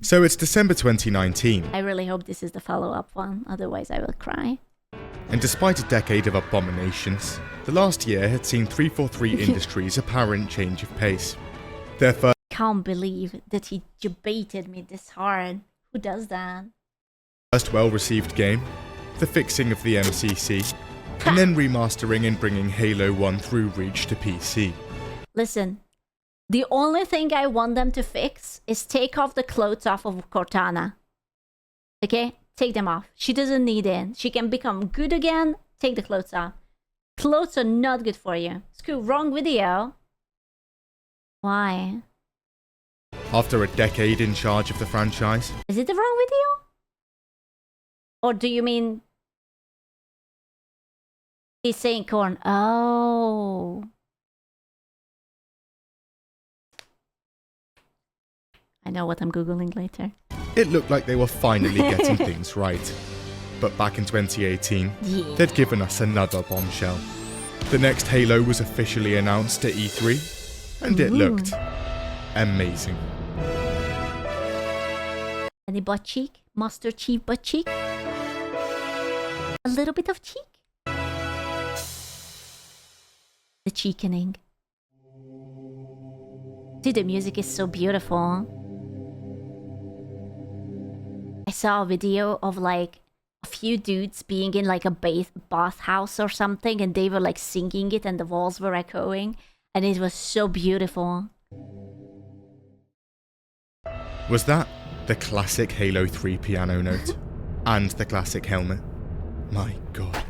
So it's December 2019. I really hope this is the follow-up one, otherwise I will cry. And despite a decade of abominations, the last year had seen 343 Industries' apparent change of pace. Their Can't believe that he debated me this hard. Who does that? first well-received game, the fixing of the MCC, and then remastering and bringing Halo 1 through Reach to PC. Listen, the only thing I want them to fix is take off the clothes off of Cortana. Okay? Take them off. She doesn't need it. She can become good again. Take the clothes off. Clothes are not good for you. Screw, wrong video. Why? After a decade in charge of the franchise, Is it the wrong video? Or do you mean... He's saying corn. Oh. I know what I'm Googling later. it looked like they were finally getting things right. But back in 2018, Yeah. they'd given us another bombshell. The next Halo was officially announced at E3, and it looked amazing. Any butt cheek? Master Chief butt cheek? A little bit of cheek? The cheekening. Dude, the music is so beautiful. I saw a video of like a few dudes being in like a bathhouse or something, and they were like singing it and the walls were echoing, and it was so beautiful. Was that the classic Halo 3 piano note? And the classic helmet? My god.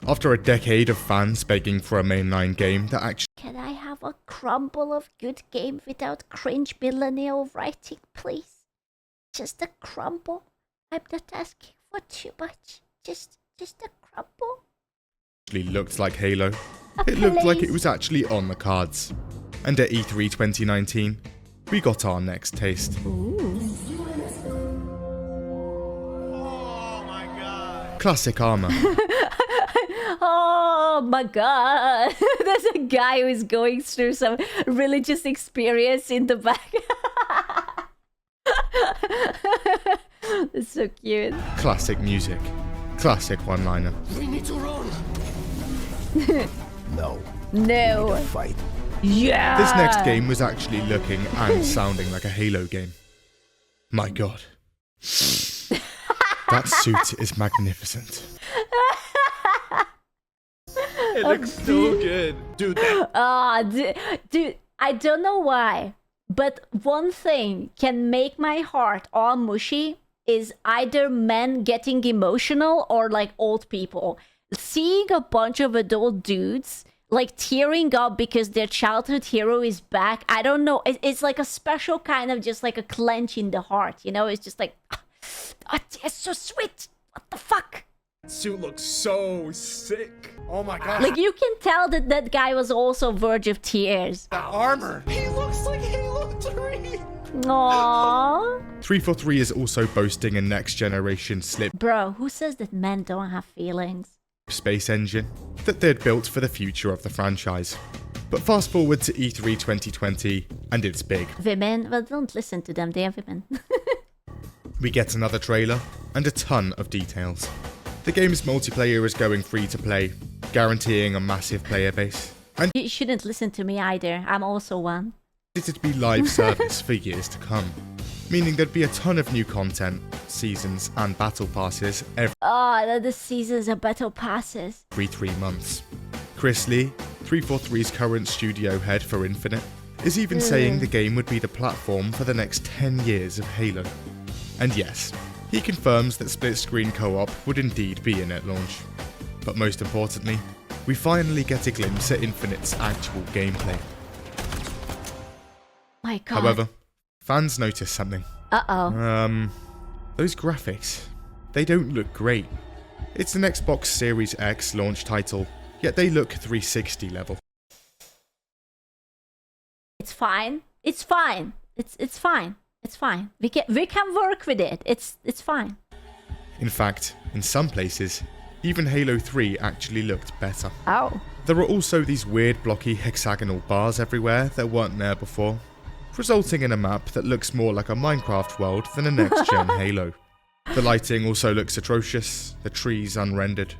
After a decade of fans begging for a mainline game that actually Can I have a crumble of good game without cringe millennial writing, please? Just a crumble. I'm not asking for too much. Just a crumble. looked like Halo, it looked like it was actually on the cards. And at E3 2019, we got our next taste. Ooh. Classic armor. Oh my god. There's a guy who's going through some religious experience in the back. It's so cute. Classic music. Classic one-liner. We need to run. No. No. Fight. Yeah. This next game was actually looking and sounding like a Halo game. My god. That suit is magnificent. It looks so good. Dude, that Dude, I don't know why, but one thing can make my heart all mushy is either men getting emotional or like old people. Seeing a bunch of adult dudes like tearing up because their childhood hero is back. I don't know. It's like a special kind of just like a clench in the heart, you know? It's just like, it's so sweet. What the fuck? Suit looks so sick. oh my god. Like, you can tell that that guy was also verge of tears. the armor. He looks like Halo 3. Aww. 343 is also boasting a next-generation slip Bro, who says that men don't have feelings? space engine that they'd built for the future of the franchise. But fast forward to E3 2020, and it's big. Women? Well, don't listen to them, they are women. We get another trailer and a ton of details. The game's multiplayer is going free to play, guaranteeing a massive player base, and You shouldn't listen to me either, I'm also one. it to be live service for years to come, meaning there'd be a ton of new content, seasons, and battle passes Oh, the seasons of battle passes. every 3 months. Chris Lee, 343's current studio head for Infinite, is even saying the game would be the platform for the next 10 years of Halo. And yes, he confirms that split-screen co-op would indeed be in at launch. But most importantly, we finally get a glimpse at Infinite's actual gameplay. My god. However, fans notice something. Uh-oh. Those graphics, they don't look great. It's an Xbox Series X launch title, yet they look 360 level. It's fine. It's fine. It's fine. It's fine. We can work with it. It's fine. In fact, in some places, even Halo 3 actually looked better. Oh. There are also these weird blocky hexagonal bars everywhere that weren't there before. resulting in a map that looks more like a Minecraft world than a next-gen Halo. The lighting also looks atrocious, the trees unrendered.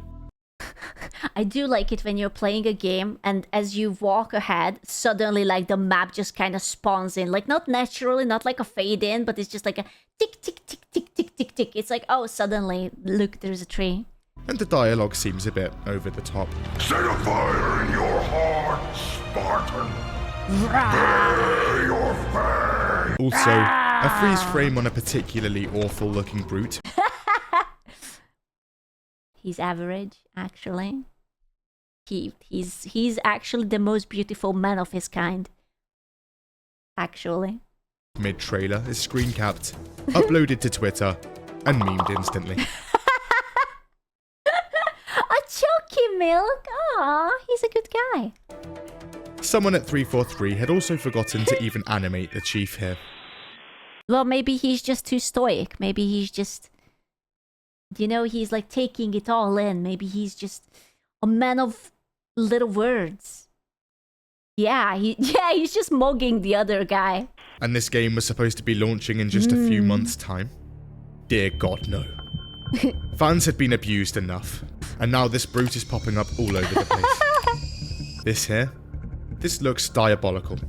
I do like it when you're playing a game and as you walk ahead, suddenly like the map just kind of spawns in. Like not naturally, not like a fade in, but it's just like a tick, tick, tick, tick, tick, tick, tick. It's like, oh, suddenly, look, there's a tree. And the dialogue seems a bit over the top. Set a fire in your heart, Spartan. Prepare your fang. Also, a freeze frame on a particularly awful looking brute. He's average, actually. He's actually the most beautiful man of his kind. Actually. Mid-trailer is screen capped, uploaded to Twitter, and memed instantly. A Choky Milk! Aw, he's a good guy. Someone at 343 had also forgotten to even animate the chief here. Well, maybe he's just too stoic. Maybe he's just... You know, he's like taking it all in. Maybe he's just a man of little words. Yeah, he's just mugging the other guy. And this game was supposed to be launching in just a few months' time? Dear God, no. Fans had been abused enough, and now this brute is popping up all over the place. This here? This looks diabolical.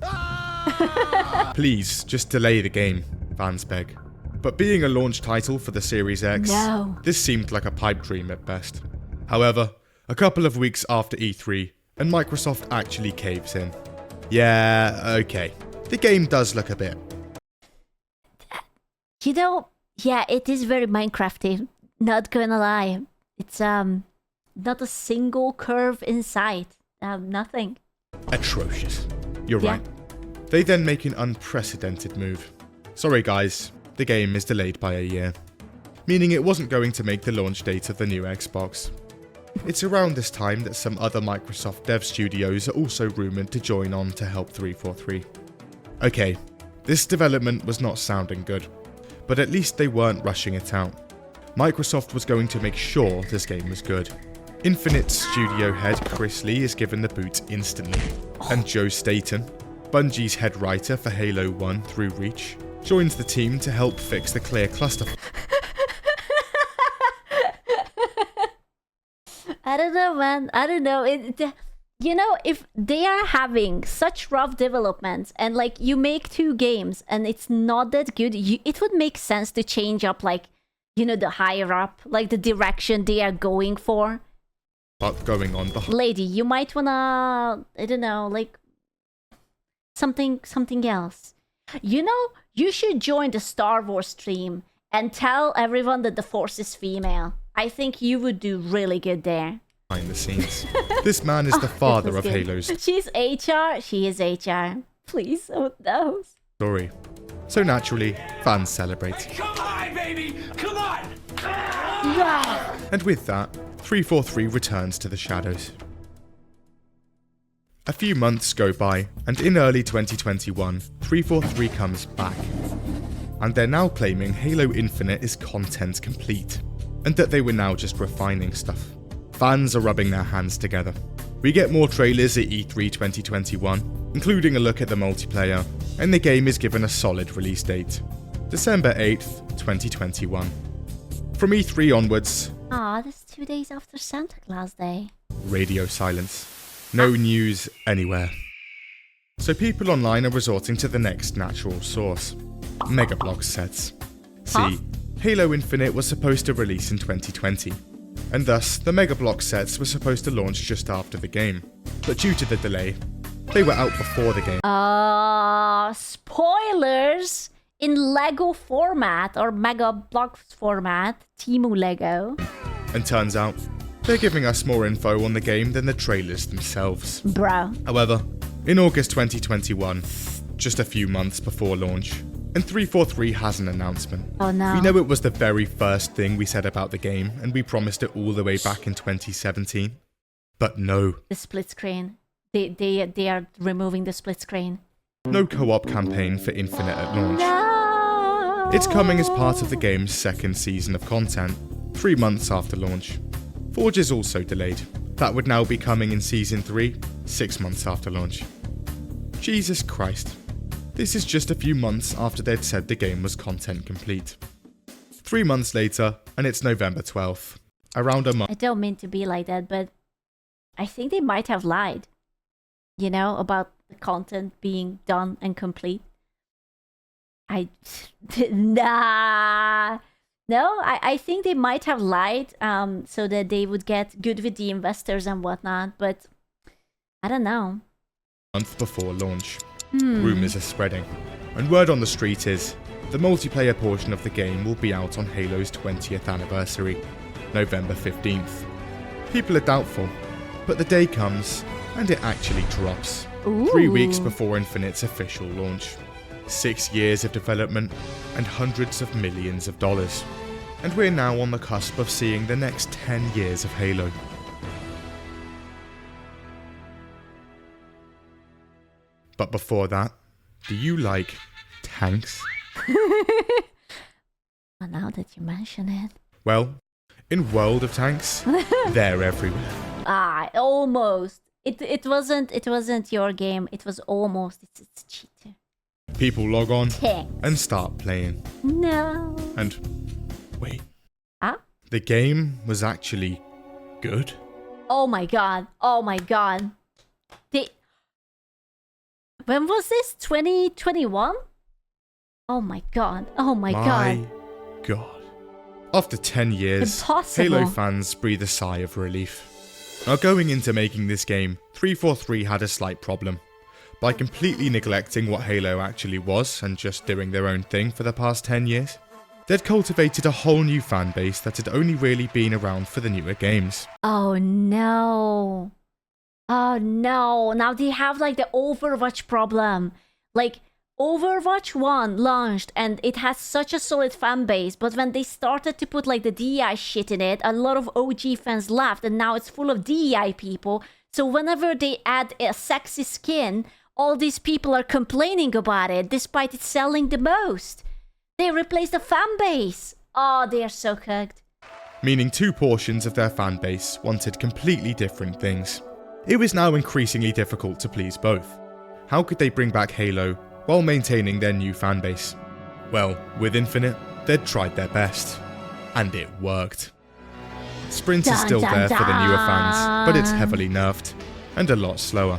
Please, just delay the game, fans beg. But being a launch title for the Series X, No. this seemed like a pipe dream at best. However, a couple of weeks after E3, and Microsoft actually caves in. Yeah, okay. The game does look a bit. You know, yeah, it is very Minecrafty. Not gonna lie. It's, not a single curve in sight. Nothing. Atrocious. You're Yeah. right. They then make an unprecedented move. Sorry guys, the game is delayed by a year. Meaning it wasn't going to make the launch date of the new Xbox. It's around this time that some other Microsoft dev studios are also rumoured to join on to help 343. Okay, this development was not sounding good, but at least they weren't rushing it out. Microsoft was going to make sure this game was good. Infinite studio head Chris Lee is given the boot instantly, and Joe Staten, Bungie's head writer for Halo 1 through Reach, joins the team to help fix the clear cluster. I don't know, man. I don't know. You know, if they are having such rough developments and like you make 2 games and it's not that good, it would make sense to change up like, you know, the higher up, like the direction they are going for. But going on behind. Lady, you might wanna, I don't know, like something else. You know, you should join the Star Wars stream and tell everyone that the Force is female. I think you would do really good there. Behind the scenes. This man is the father of Halo's She's HR. She is HR. Please, oh no. story. So naturally, fans celebrate. Come on, baby! Come on! And with that, 343 returns to the shadows. A few months go by, and in early 2021, 343 comes back. And they're now claiming Halo Infinite is content complete, and that they were now just refining stuff. Fans are rubbing their hands together. We get more trailers at E3 2021, including a look at the multiplayer, and the game is given a solid release date, December 8th, 2021. From E3 onwards, Aw, that's 2 days after Santa Claus Day. radio silence. No news anywhere. So people online are resorting to the next natural source. Megablock sets. Huh? See, Halo Infinite was supposed to release in 2020, and thus the Megablock sets were supposed to launch just after the game. But due to the delay, they were out before the game. Spoilers! In Lego format or Mega Blocks format, Timu Lego. And turns out, they're giving us more info on the game than the trailers themselves. Bro. However, in August 2021, just a few months before launch, and 343 has an announcement. Oh no. We know it was the very first thing we said about the game, and we promised it all the way back in 2017. But no. The split screen. They are removing the split screen. No co-op campaign for Infinite at launch. No! It's coming as part of the game's second season of content, 3 months after launch. Forge is also delayed. That would now be coming in Season 3, 6 months after launch. Jesus Christ. This is just a few months after they'd said the game was content complete. 3 months later, and it's November 12th. Around a month. I don't mean to be like that, but I think they might have lied. You know, about the content being done and complete. Nah. No, I think they might have lied so that they would get good with the investors and whatnot, but I don't know. Month before launch. Rumours are spreading, and word on the street is the multiplayer portion of the game will be out on Halo's 20th anniversary, November 15th. People are doubtful, but the day comes and it actually drops. Ooh. 3 weeks before Infinite's official launch. 6 years of development and hundreds of millions of dollars. And we're now on the cusp of seeing the next 10 years of Halo. But before that, do you like tanks? Well, now that you mention it. Well, in World of Tanks, they're everywhere. Almost. It wasn't your game. It was almost. It's cheating. People log on Tanks. and start playing. No. And wait, Ah? the game was actually good? Oh my god. Oh my god. When was this? 2021? Oh my god. Oh my god. God. After 10 years, Impossible. Halo fans breathe a sigh of relief. Now going into making this game, 343 had a slight problem. By completely neglecting what Halo actually was and just doing their own thing for the past 10 years, they'd cultivated a whole new fan base that had only really been around for the newer games. Oh no. Oh no. Now they have like the Overwatch problem. Like Overwatch 1 launched and it has such a solid fan base, but when they started to put like the DEI shit in it, a lot of OG fans left and now it's full of DEI people. So whenever they add a sexy skin, all these people are complaining about it despite it selling the most. They replaced the fan base. Oh, they are so cooked. Meaning two portions of their fan base wanted completely different things. It was now increasingly difficult to please both. How could they bring back Halo while maintaining their new fan base? Well, with Infinite, they'd tried their best. And it worked. Sprint is still there for the newer fans, but it's heavily nerfed, and a lot slower.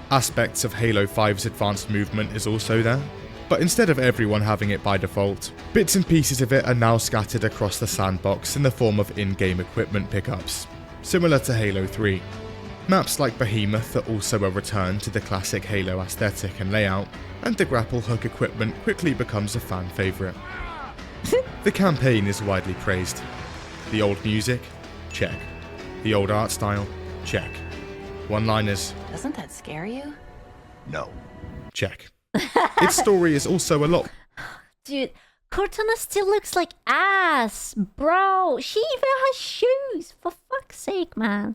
Aspects of Halo 5's advanced movement is also there, but instead of everyone having it by default, bits and pieces of it are now scattered across the sandbox in the form of in-game equipment pickups, similar to Halo 3. Maps like Behemoth are also a return to the classic Halo aesthetic and layout, and the grapple hook equipment quickly becomes a fan favourite. The campaign is widely praised. The old music? Check. The old art style? Check. One-liners? Doesn't that scare you? No. Check. Its story is also a lot. Dude, Cortana still looks like ass. Bro, she even has shoes. For fuck's sake, man.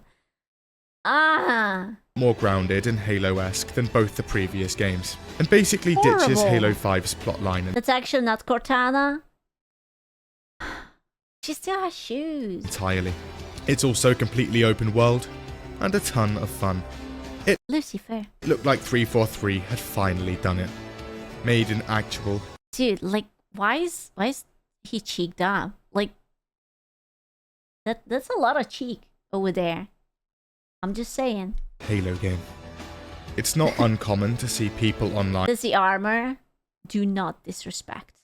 More grounded and Halo-esque than both the previous games, and basically ditches Horrible. Halo 5's plotline That's actually not Cortana. She still has shoes. entirely. It's also completely open world, and a ton of fun. Lucifer. It looked like 343 had finally done it. Made an actual Dude, like, why is he cheeked up? Like, that's a lot of cheek over there. I'm just saying. Halo game. It's not uncommon to see people online Does the armor? Do not disrespect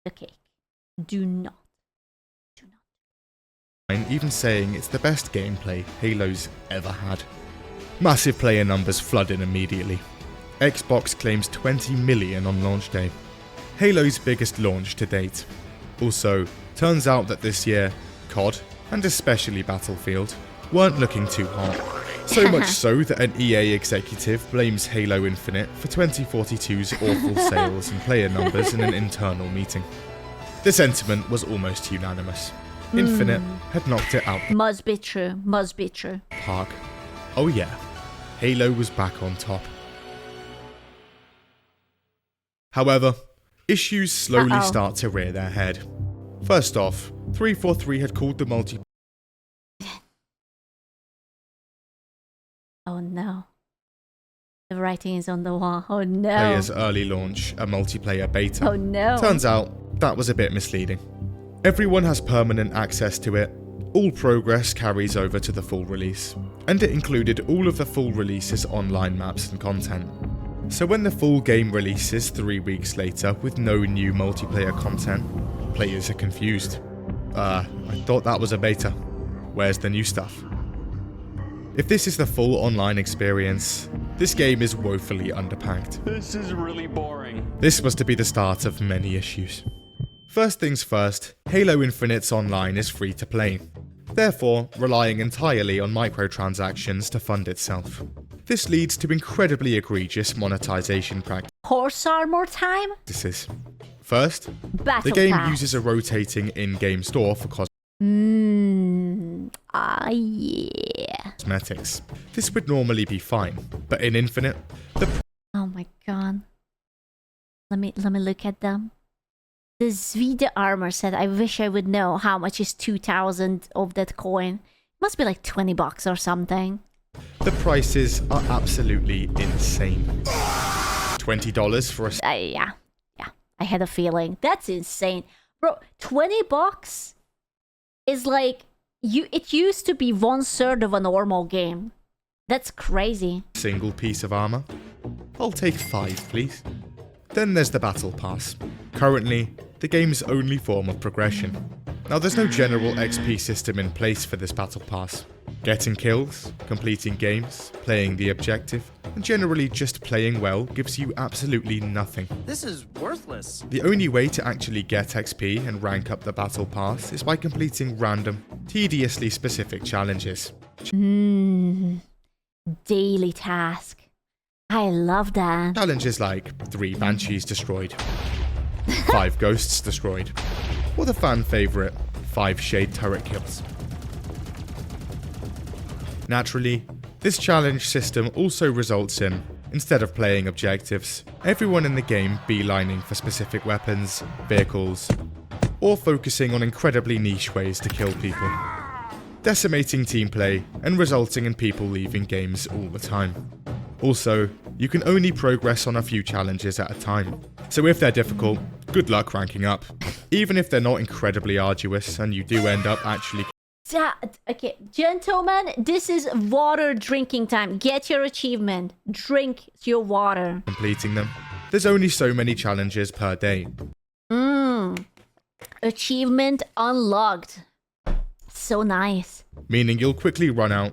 the cake. Do not. even saying it's the best gameplay Halo's ever had. Massive player numbers flood in immediately. Xbox claims 20 million on launch day. Halo's biggest launch to date. Also, turns out that this year, COD, and especially Battlefield, weren't looking too hot. So much so that an EA executive blames Halo Infinite for 2042's awful sales and player numbers in an internal meeting. The sentiment was almost unanimous. Infinite had knocked it out the Must be true. Must be true. park. Oh yeah, Halo was back on top. However, issues slowly start to rear their head. First off, 343 had called the multiplayer Oh no. The writing is on the wall. Oh no. Players early launch a multiplayer beta. Oh no. Turns out that was a bit misleading. Everyone has permanent access to it. All progress carries over to the full release, and it included all of the full release's online maps and content. So when the full game releases 3 weeks later with no new multiplayer content, players are confused. I thought that was a beta. Where's the new stuff? If this is the full online experience, this game is woefully underpacked. This is really boring. This was to be the start of many issues. First things first, Halo Infinite's online is free to play, therefore relying entirely on microtransactions to fund itself. This leads to incredibly egregious monetization Horse armor time? practices. First, Battle the game pass. uses a rotating in-game store for Yeah. cosmetics. This would normally be fine, but in Infinite, the Oh my god. Let me look at them. The Zvida armor set, I wish I would know how much is 2,000 of that coin. Must be like $20 or something. prices are absolutely insane. $20 for a Yeah. I had a feeling. That's insane. Bro, $20 is like it used to be 1/3 of a normal game. That's crazy. single piece of armor. I'll take 5, please. Then there's the Battle Pass. Currently, the game's only form of progression. Now, there's no general XP system in place for this Battle Pass. Getting kills, completing games, playing the objective, and generally just playing well gives you absolutely nothing. This is worthless. The only way to actually get XP and rank up the Battle Pass is by completing random, tediously specific challenges. Daily task. I love that. Challenges like 3 Banshees destroyed, 5 Ghosts destroyed, or the fan favourite, 5 Shade Turret kills. Naturally, this challenge system also results in, instead of playing objectives, everyone in the game beelining for specific weapons, vehicles, or focusing on incredibly niche ways to kill people, decimating team play and resulting in people leaving games all the time. Also, you can only progress on a few challenges at a time, so if they're difficult, good luck ranking up. Even if they're not incredibly arduous and you do end up actually Okay, gentlemen, this is water drinking time. Get your achievement. Drink your water. completing them, there's only so many challenges per day. Achievement unlocked. So nice. Meaning you'll quickly run out,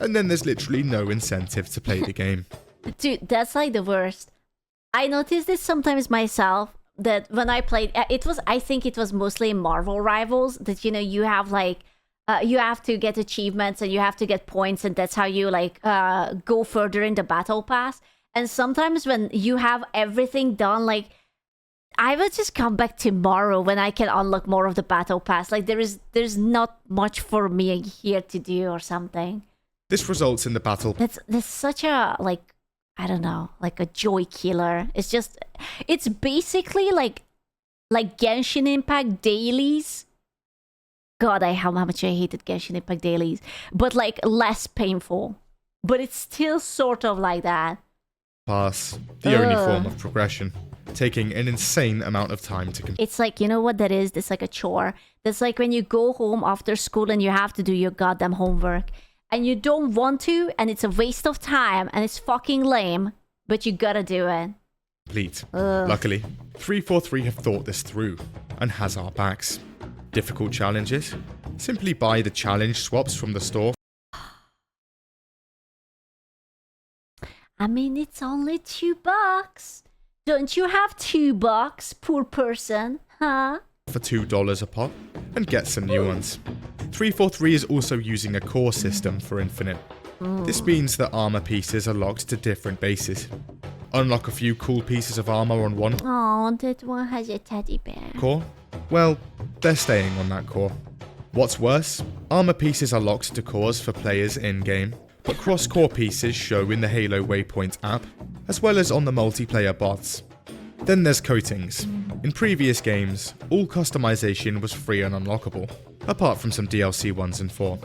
and then there's literally no incentive to play the game. Dude, that's like the worst. I noticed this sometimes myself, that when I played, I think it was mostly in Marvel Rivals, that, you have like, you have to get achievements and you have to get points, and that's how you like go further in the battle pass. And sometimes when you have everything done, like, I will just come back tomorrow when I can unlock more of the battle pass. Like, there's not much for me here to do or something. This results in the battle That's such a, like, I don't know, like a joy killer. It's basically like Genshin Impact dailies. God, how much I hated Genshin Impact dailies, but like less painful. But it's still sort of like that. pass, the only form of progression, taking an insane amount of time to complete. It's like, you know what that is? It's like a chore. That's like when you go home after school and you have to do your goddamn homework. And you don't want to, and it's a waste of time, and it's fucking lame, but you gotta do it. Luckily, 343 have thought this through, and has our backs. Difficult challenges? Simply buy the challenge swaps from the store I mean, it's only $2. Don't you have $2, poor person? Huh? for $2 a pop, and get some new ones. 343 is also using a core system for Infinite. This means that armor pieces are locked to different bases. Unlock a few cool pieces of armor on one Oh, that one has a teddy bear. core? Well, they're staying on that core. What's worse, armor pieces are locked to cores for players in-game, but cross-core pieces show in the Halo Waypoint app, as well as on the multiplayer bots. Then there's coatings. In previous games, all customization was free and unlockable, apart from some DLC ones in 4.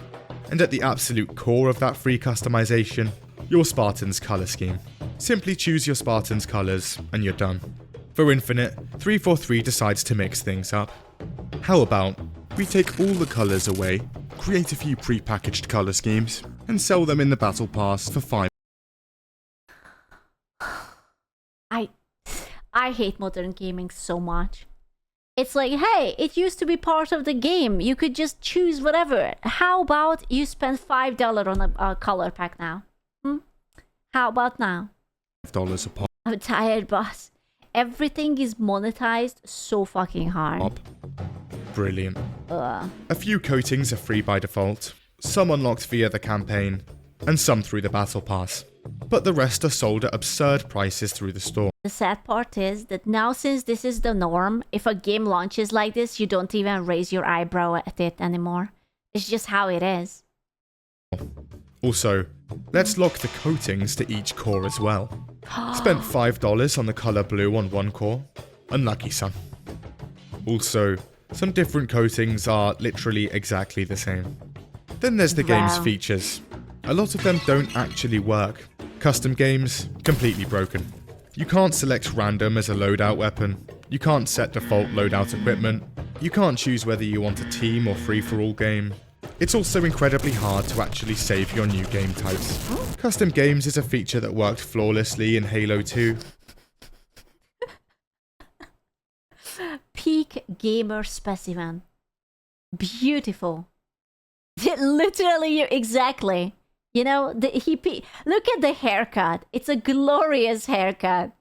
And at the absolute core of that free customization, your Spartan's color scheme. Simply choose your Spartan's colours and you're done. For Infinite, 343 decides to mix things up. How about we take all the colours away, create a few pre-packaged colour schemes, and sell them in the Battle Pass for $5. I hate modern gaming so much. It's like, hey, it used to be part of the game. You could just choose whatever. How about you spend $5 on a color pack now? How about now? $5 a pop. I'm tired, boss. Everything is monetized so fucking hard. Brilliant. A few coatings are free by default, some unlocked via the campaign, and some through the Battle Pass. But the rest are sold at absurd prices through the store. The sad part is that now, since this is the norm, if a game launches like this, you don't even raise your eyebrow at it anymore. It's just how it is. Also, let's lock the coatings to each core as well. Spent $5 on the colour blue on one core. Unlucky, son. Also, some different coatings are literally exactly the same. Then there's the game's features. A lot of them don't actually work. Custom games, completely broken. You can't select random as a loadout weapon. You can't set default loadout equipment. You can't choose whether you want a team or free-for-all game. It's also incredibly hard to actually save your new game types. Custom games is a feature that worked flawlessly in Halo 2. Peak gamer specimen. Beautiful. Literally, exactly. You know, look at the haircut. It's a glorious haircut.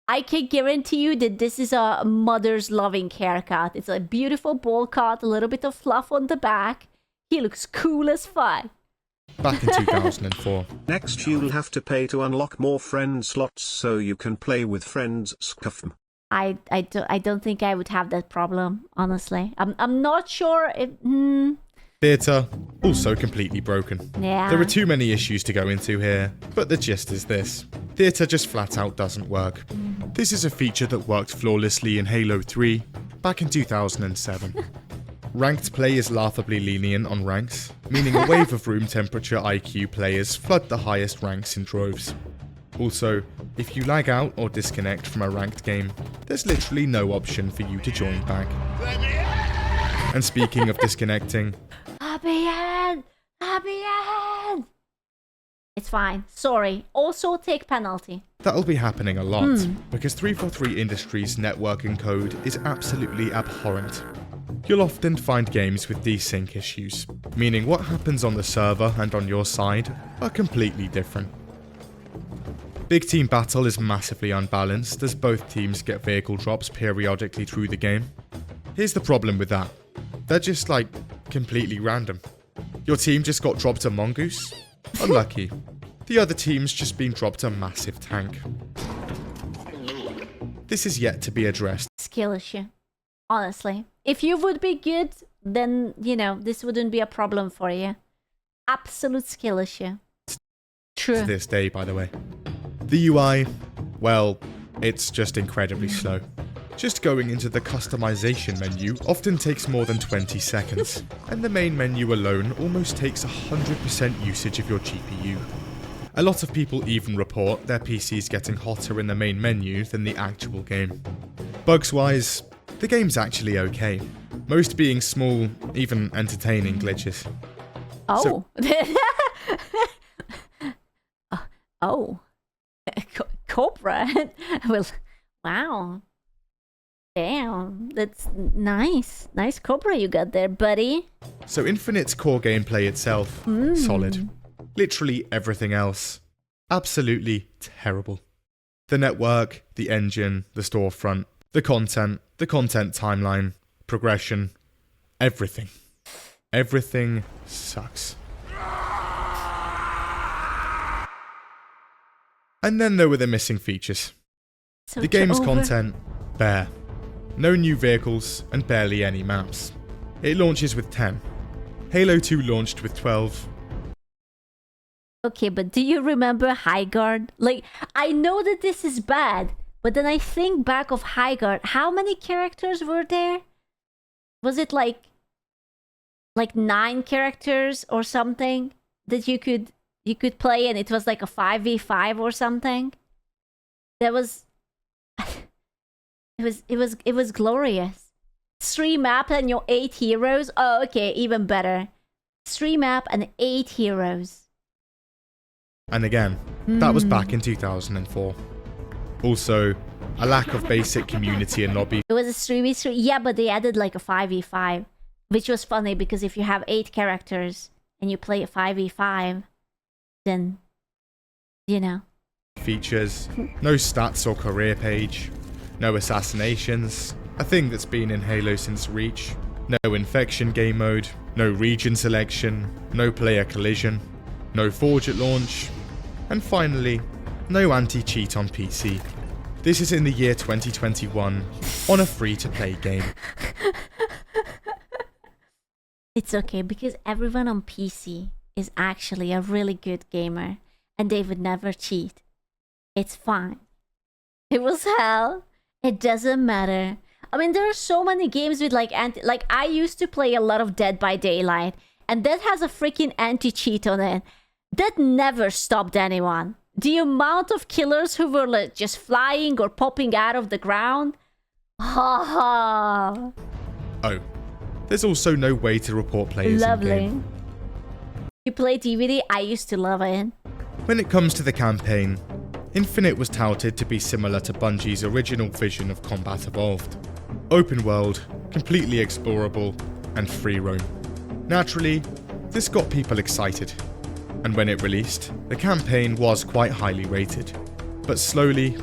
I can guarantee you that this is a mother's loving haircut. It's a beautiful bowl cut, a little bit of fluff on the back. He looks cool as fuck. Back in 2004. Next you'll have to pay to unlock more friend slots so you can play with friends. Scuff. I don't think I would have that problem, honestly. I'm not sure if... Theatre, also completely broken. Yeah. There are too many issues to go into here, but the gist is this. Theatre just flat out doesn't work. This is a feature that worked flawlessly in Halo 3 back in 2007. Ranked play is laughably lenient on ranks, meaning a wave of room temperature IQ players flood the highest ranks in droves. Also, if you lag out or disconnect from a ranked game, there's literally no option for you to join back. And speaking of disconnecting... Happy end! It's fine. Sorry. Also take penalty. That'll be happening a lot, because 343 Industries' networking code is absolutely abhorrent. You'll often find games with desync issues, meaning what happens on the server and on your side are completely different. Big team battle is massively unbalanced as both teams get vehicle drops periodically through the game. Here's the problem with that. They're just like completely random. Your team just got dropped a mongoose? Unlucky. The other team's just been dropped a massive tank. This is yet to be addressed. Skill issue. Honestly. If you would be good, then, you know, this wouldn't be a problem for you. Absolute skill issue. True. To this day, by the way. The UI, well, it's just incredibly slow. Just going into the customization menu often takes more than 20 seconds, and the main menu alone almost takes 100% usage of your GPU. A lot of people even report their PCs getting hotter in the main menu than the actual game. Bugs-wise, the game's actually okay, most being small, even entertaining glitches. Oh. Oh. Cobra. Well, wow. Damn, that's nice. Nice Cobra you got there, buddy. So Infinite's core gameplay itself, solid. Literally everything else, absolutely terrible. The network, the engine, the storefront, the content timeline, progression, everything. Everything sucks. And then there were the missing features. So the game's content, bare. No new vehicles, and barely any maps. It launches with 10. Halo 2 launched with 12. Okay, but do you remember Highguard? Like, I know that this is bad, but then I think back of Highguard. How many characters were there? Was it like 9 characters or something that you could play, and it was like a 5v5 or something? That was it was glorious. 3 map and your 8 heroes. Oh, okay, even better. 3 map and 8 heroes. And again, that was back in 2004. Also, a lack of basic community and lobby It was a 3v3. Yeah, but they added like a 5v5, which was funny because if you have 8 characters and you play a 5v5, then, you know. features, no stats or career page, no assassinations, a thing that's been in Halo since Reach, no infection game mode, no region selection, no player collision, no forge at launch, and finally, no anti-cheat on PC. This is in the year 2021, on a free-to-play game. It's okay because everyone on PC is actually a really good gamer and they would never cheat. It's fine. It was hell. It doesn't matter. I mean, there are so many games with like I used to play a lot of Dead by Daylight and that has a freaking anti-cheat on it. That never stopped anyone. The amount of killers who were like just flying or popping out of the ground. Ha ha. Oh, there's also no way to report players Lovely. in-game. You play DVD? I used to love it. When it comes to the campaign, Infinite was touted to be similar to Bungie's original vision of Combat Evolved. Open world, completely explorable, and free roam. Naturally, this got people excited, and when it released, the campaign was quite highly rated. But slowly,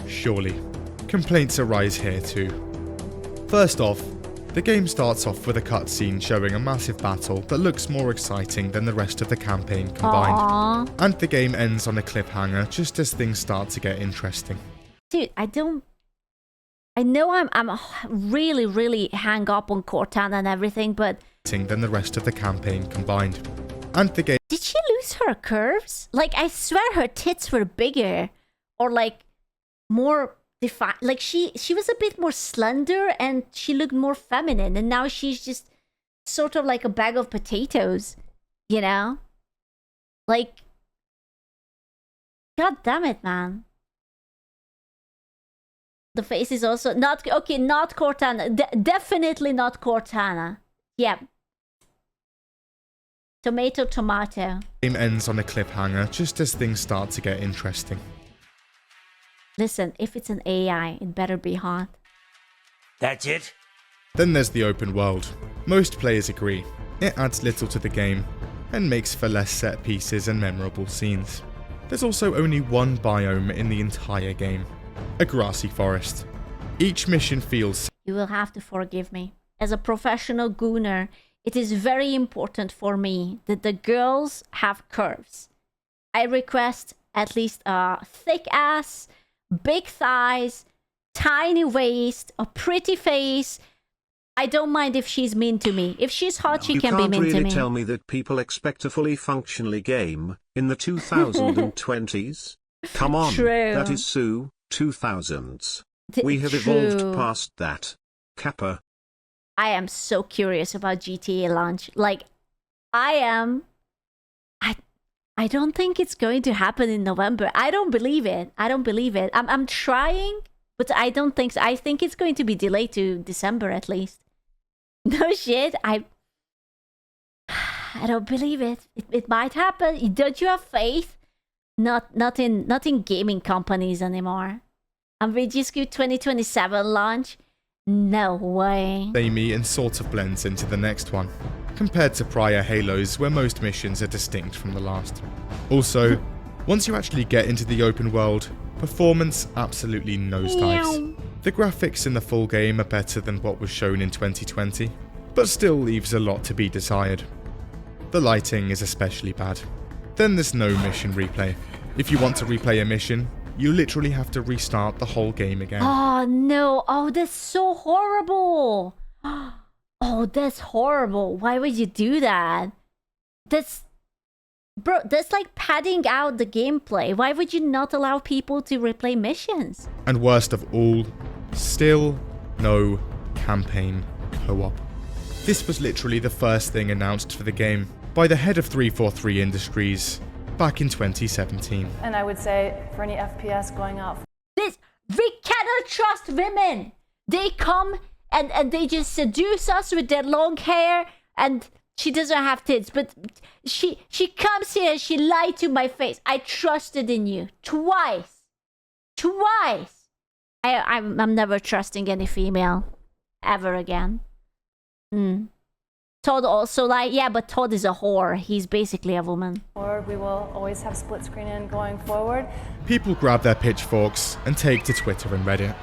surely, complaints arise here too. First off, the game starts off with a cutscene showing a massive battle that looks more exciting than the rest of the campaign combined. Aww. And the game ends on a cliffhanger just as things start to get interesting. Dude, I know I'm really, really hang up on Cortana and everything, but Than the rest of the campaign combined. And the game did she lose her curves? Like, I swear her tits were bigger. Or like, more defined. Like, she was a bit more slender and she looked more feminine. And now she's just sort of like a bag of potatoes. You know? Like, god damn it, man. The face is also not okay. Not Cortana. Definitely not Cortana. Yeah. Tomato. game ends on a cliffhanger just as things start to get interesting. Listen, if it's an AI, it better be hot. That's it? Then there's the open world. Most players agree. It adds little to the game and makes for less set pieces and memorable scenes. There's also only one biome in the entire game. A grassy forest. Each mission feels You will have to forgive me. As a professional gooner, it is very important for me that the girls have curves. I request at least a thick ass, big thighs, tiny waist, a pretty face. I don't mind if she's mean to me. If she's hot, she can be mean You can't to really me. tell me that people expect a fully functionally game in the 2020s. Come on, True. that is Sue, 2000s. Th- We have true. evolved past that. Kappa. I am so curious about GTA launch. Like, I don't think it's going to happen in November. I don't believe it. I'm trying, but I don't think so. I think it's going to be delayed to December at least. No shit. I don't believe it. It might happen. Don't you have faith? Not in gaming companies anymore. And we just go 2027 launch. No way. samey and sort of blends into the next one, compared to prior Halos where most missions are distinct from the last. Also, once you actually get into the open world, performance absolutely nosedives. The graphics in the full game are better than what was shown in 2020, but still leaves a lot to be desired. The lighting is especially bad. Then there's no mission replay. If you want to replay a mission, you literally have to restart the whole game again. Oh no. Oh, that's so horrible. Oh, that's horrible. Why would you do that? That's like padding out the gameplay. Why would you not allow people to replay missions? And worst of all, still no campaign co-op. This was literally the first thing announced for the game by the head of 343 Industries back in 2017. And I would say for any FPS going up. We cannot trust women. They come and they just seduce us with their long hair, and she doesn't have tits, but she comes here and she lied to my face. I trusted in you twice. I'm never trusting any female ever again. Todd also lied. Yeah, but Todd is a whore. He's basically a woman. We will always have split screen in going forward. People grab their pitchforks and take to Twitter and Reddit.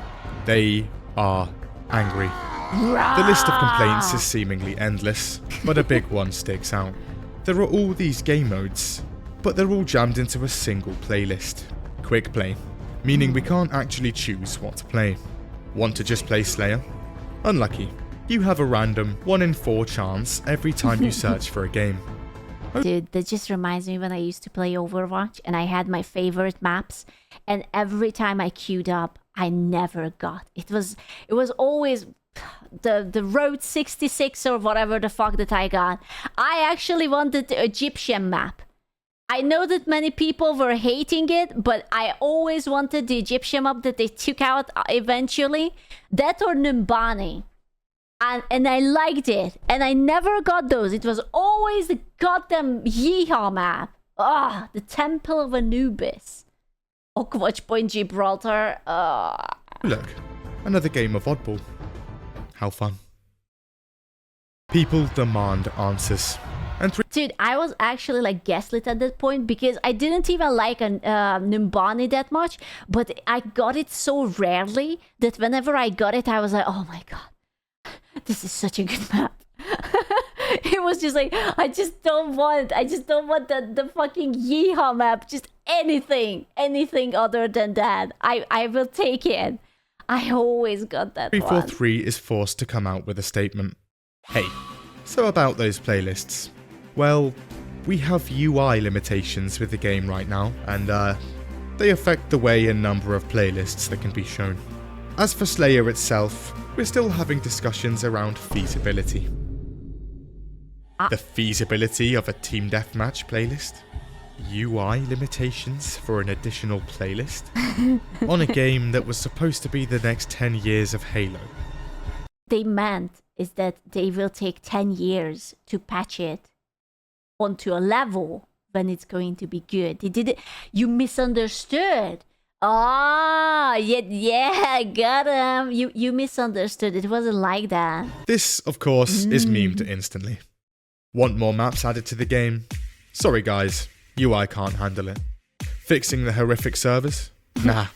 They are angry. The list of complaints is seemingly endless, but a big one sticks out. There are all these game modes, but they're all jammed into a single playlist. Quick play, meaning we can't actually choose what to play. Want to just play Slayer? Unlucky. You have a random 1 in 4 chance every time you search for a game. Dude, that just reminds me when I used to play Overwatch and I had my favorite maps, and every time I queued up, I never got. It was always the Road 66 or whatever the fuck that I got. I actually wanted the Egyptian map. I know that many people were hating it, but I always wanted the Egyptian map that they took out eventually. That or Numbani. And I liked it. And I never got those. It was always the goddamn Yeehaw map. Ah, the Temple of Anubis. Overwatch Point Gibraltar. Look, another game of Oddball. How fun. People demand answers. And Dude, I was actually like gaslit at that point because I didn't even like Numbani that much, but I got it so rarely that whenever I got it, I was like, oh my god, this is such a good map. It was just like, I just don't want the fucking Yeehaw map, just anything other than that. I will take it. I always got that 343 is forced to come out with a statement. Hey, so about those playlists. Well, we have UI limitations with the game right now, and they affect the way and number of playlists that can be shown. As for Slayer itself, we're still having discussions around feasibility. The feasibility of a team deathmatch playlist? UI limitations for an additional playlist? On a game that was supposed to be the next 10 years of Halo. They meant is that they will take 10 years to patch it onto a level when it's going to be good. They did it. You misunderstood. Yeah, got him. You misunderstood. It wasn't like that. This, of course, is memed instantly. Want more maps added to the game? Sorry guys, UI can't handle it. Fixing the horrific servers? Nah.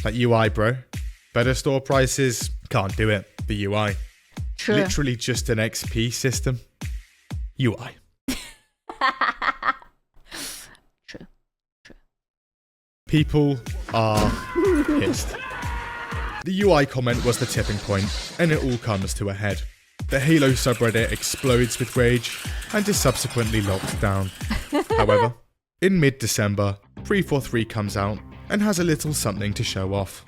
That UI, bro. Better store prices? Can't do it. The UI. True. Literally just an XP system. UI. True. People are pissed. The UI comment was the tipping point, and it all comes to a head. The Halo subreddit explodes with rage and is subsequently locked down. However, in mid-December, 343 comes out and has a little something to show off.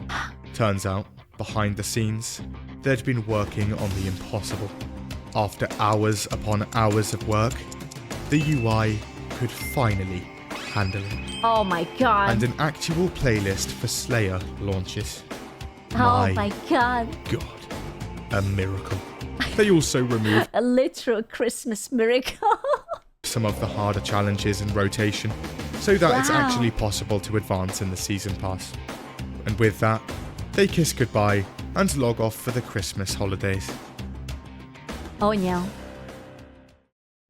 Turns out, behind the scenes, they'd been working on the impossible. After hours upon hours of work, the UI could finally handle it. Oh my god. And an actual playlist for Slayer launches. Oh my god. God, a miracle. They also removed A literal Christmas miracle. some of the harder challenges in rotation, so that it's Wow. actually possible to advance in the season pass. And with that, they kiss goodbye and log off for the Christmas holidays. Oh no.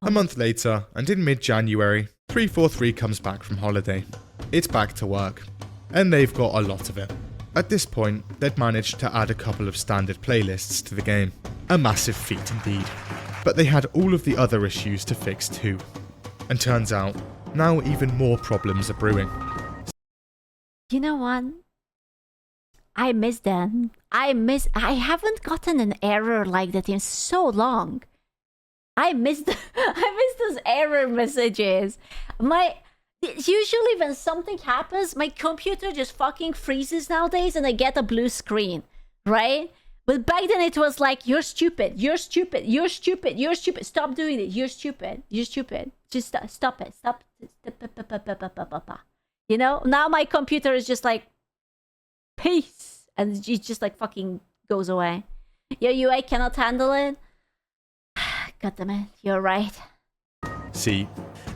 A month later, and in mid-January, 343 comes back from holiday. It's back to work, and they've got a lot of it. At this point, they'd managed to add a couple of standard playlists to the game. A massive feat indeed. But they had all of the other issues to fix too. And turns out, now even more problems are brewing. You know what? I miss them. I haven't gotten an error like that in so long. I miss those error messages. Usually when something happens, my computer just fucking freezes nowadays and I get a blue screen, right? But back then it was like, you're stupid, you're stupid, you're stupid, you're stupid, stop doing it, you're stupid, you're stupid. Just stop it, stop. You know, now my computer is just like, peace. and it just like fucking goes away. Your UI cannot handle it. God damn it, you're right. See,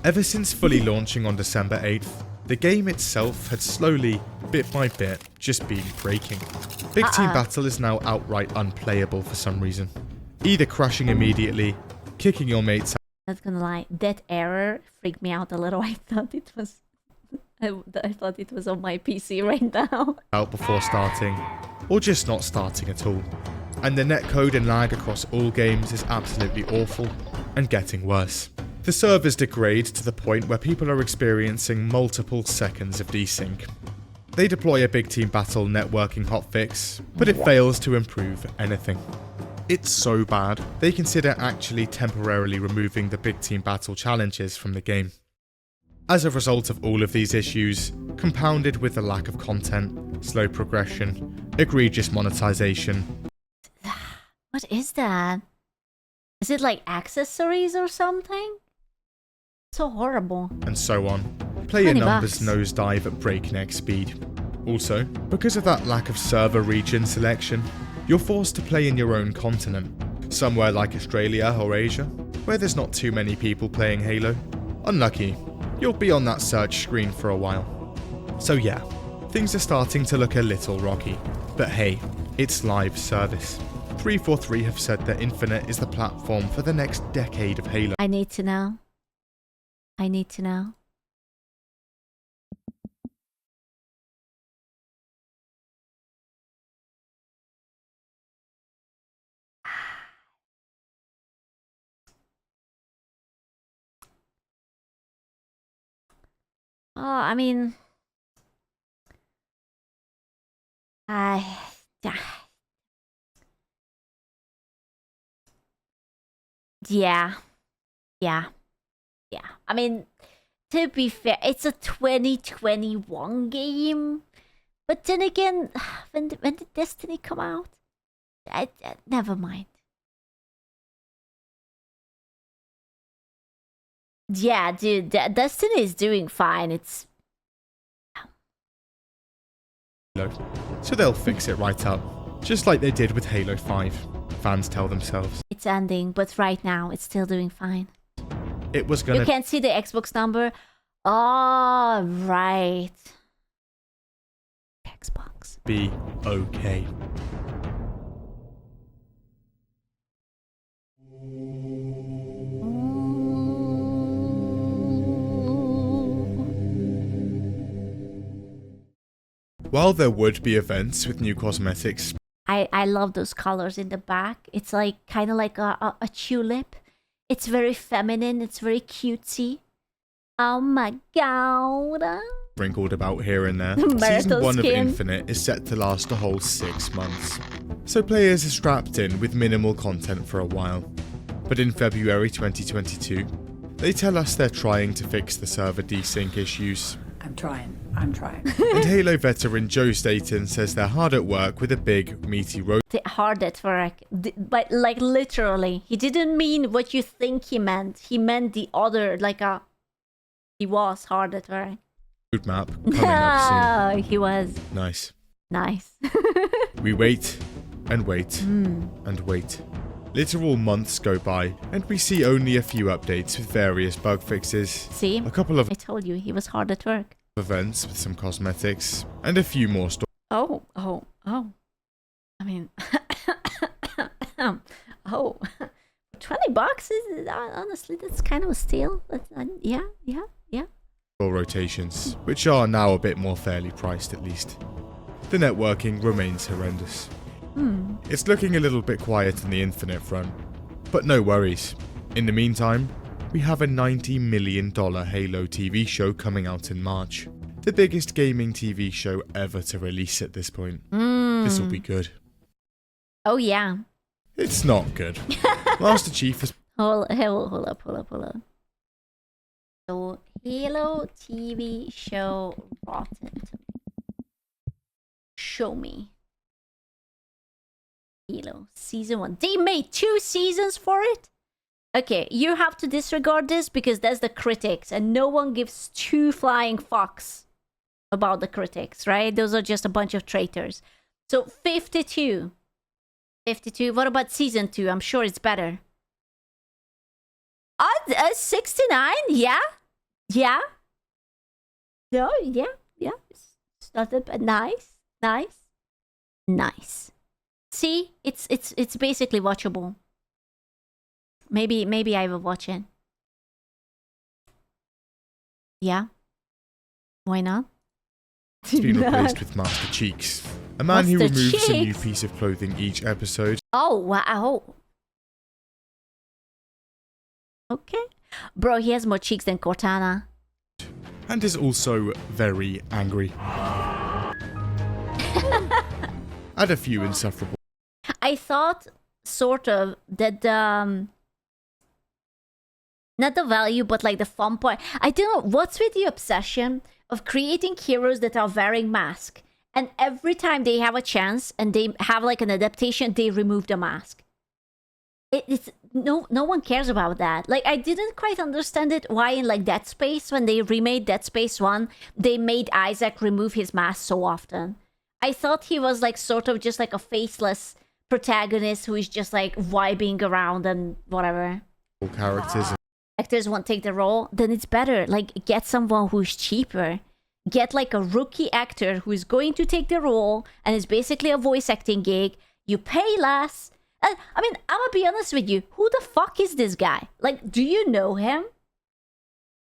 ever since fully launching on December 8th, the game itself had slowly, bit by bit, just been breaking. Big Team Battle is now outright unplayable for some reason. Either crashing immediately, kicking your mates out. Not gonna lie, that error freaked me out a little. I thought it was on my PC right now. Out before starting, or just not starting at all. And the netcode and lag across all games is absolutely awful, and getting worse. The servers degrade to the point where people are experiencing multiple seconds of desync. They deploy a Big Team Battle networking hotfix, but it fails to improve anything. It's so bad, they consider actually temporarily removing the Big Team Battle challenges from the game. As a result of all of these issues, compounded with the lack of content, slow progression, egregious monetization. What is that? Is it like accessories or something? So horrible. And so on. Player 20 numbers bucks. nosedive at breakneck speed. Also, because of that lack of server region selection, you're forced to play in your own continent, somewhere like Australia or Asia, where there's not too many people playing Halo. Unlucky, you'll be on that search screen for a while. So yeah, things are starting to look a little rocky, but hey, it's live service. 343 have said that Infinite is the platform for the next decade of Halo. I need to know. I need to know. Oh, I mean, I yeah, yeah. I mean, to be fair, it's a 2021 game, but then again, when did Destiny come out? Never mind. Yeah, dude, Destiny is doing fine. It's Halo, so they'll fix it right up, just like they did with Halo 5, fans tell themselves. it's ending, but right now it's still doing fine. It was You gonna can't see the Xbox number. Oh, right. Xbox. be okay. While there would be events with new cosmetics, I love those colors in the back. It's like kind of like a tulip. It's very feminine. It's very cutesy. Oh my god. sprinkled about here and there, Marital Season 1 of skin. Infinite is set to last a whole 6 months. So players are strapped in with minimal content for a while. But in February 2022, they tell us they're trying to fix the server desync issues. I'm trying. And Halo veteran Joe Staten says they're hard at work with a big, meaty Hard at work. But like literally. He didn't mean what you think he meant. He meant the other, like a... He was hard at work. roadmap coming up Oh, he was. soon. Nice. Nice. We wait, and wait, and wait. Literal months go by, and we see only a few updates with various bug fixes, See? a couple of I told you, he was hard at work. events with some cosmetics, and a few more stories. Oh. I mean, oh, $20 is honestly that's kind of a steal. That's, yeah. Rotations, which are now a bit more fairly priced at least. The networking remains horrendous. It's looking a little bit quiet on the Infinite front, but no worries. In the meantime, we have a $90 million Halo TV show coming out in March. The biggest gaming TV show ever to release at this point. This will be good. Oh yeah. It's not good. Master Chief has Hold up. So Halo TV show Rotten Tomatoes. Show me. Halo season 1. They made 2 seasons for it? Okay, you have to disregard this because that's the critics and no one gives 2 flying fucks about the critics, right? Those are just a bunch of traitors. So 52. 52. What about season 2? I'm sure it's better. 69? Yeah? Yeah? No, yeah. It's not that bad. Nice. See? It's basically watchable. Maybe I will watch it. Yeah? Why not? It's been replaced with Master Cheeks, a man who Master removes a new Cheeks? piece of clothing each episode. Oh, wow. Okay. Bro, he has more cheeks than Cortana. And is also very angry. And a few insufferable. I thought, sort of, that not the value, but like the fun part. I don't know, what's with the obsession of creating heroes that are wearing masks? And every time they have a chance and they have like an adaptation, they remove the mask. It's no one cares about that. Like, I didn't quite understand it why in like Dead Space, when they remade Dead Space 1, they made Isaac remove his mask so often. I thought he was like sort of just like a faceless protagonist who is just like vibing around and whatever. Characters. Actors won't take the role, then it's better. Like, get someone who's cheaper. Get like a rookie actor who is going to take the role and is basically a voice acting gig. You pay less. And I mean, I'm gonna be honest with you. Who the fuck is this guy? Like, do you know him?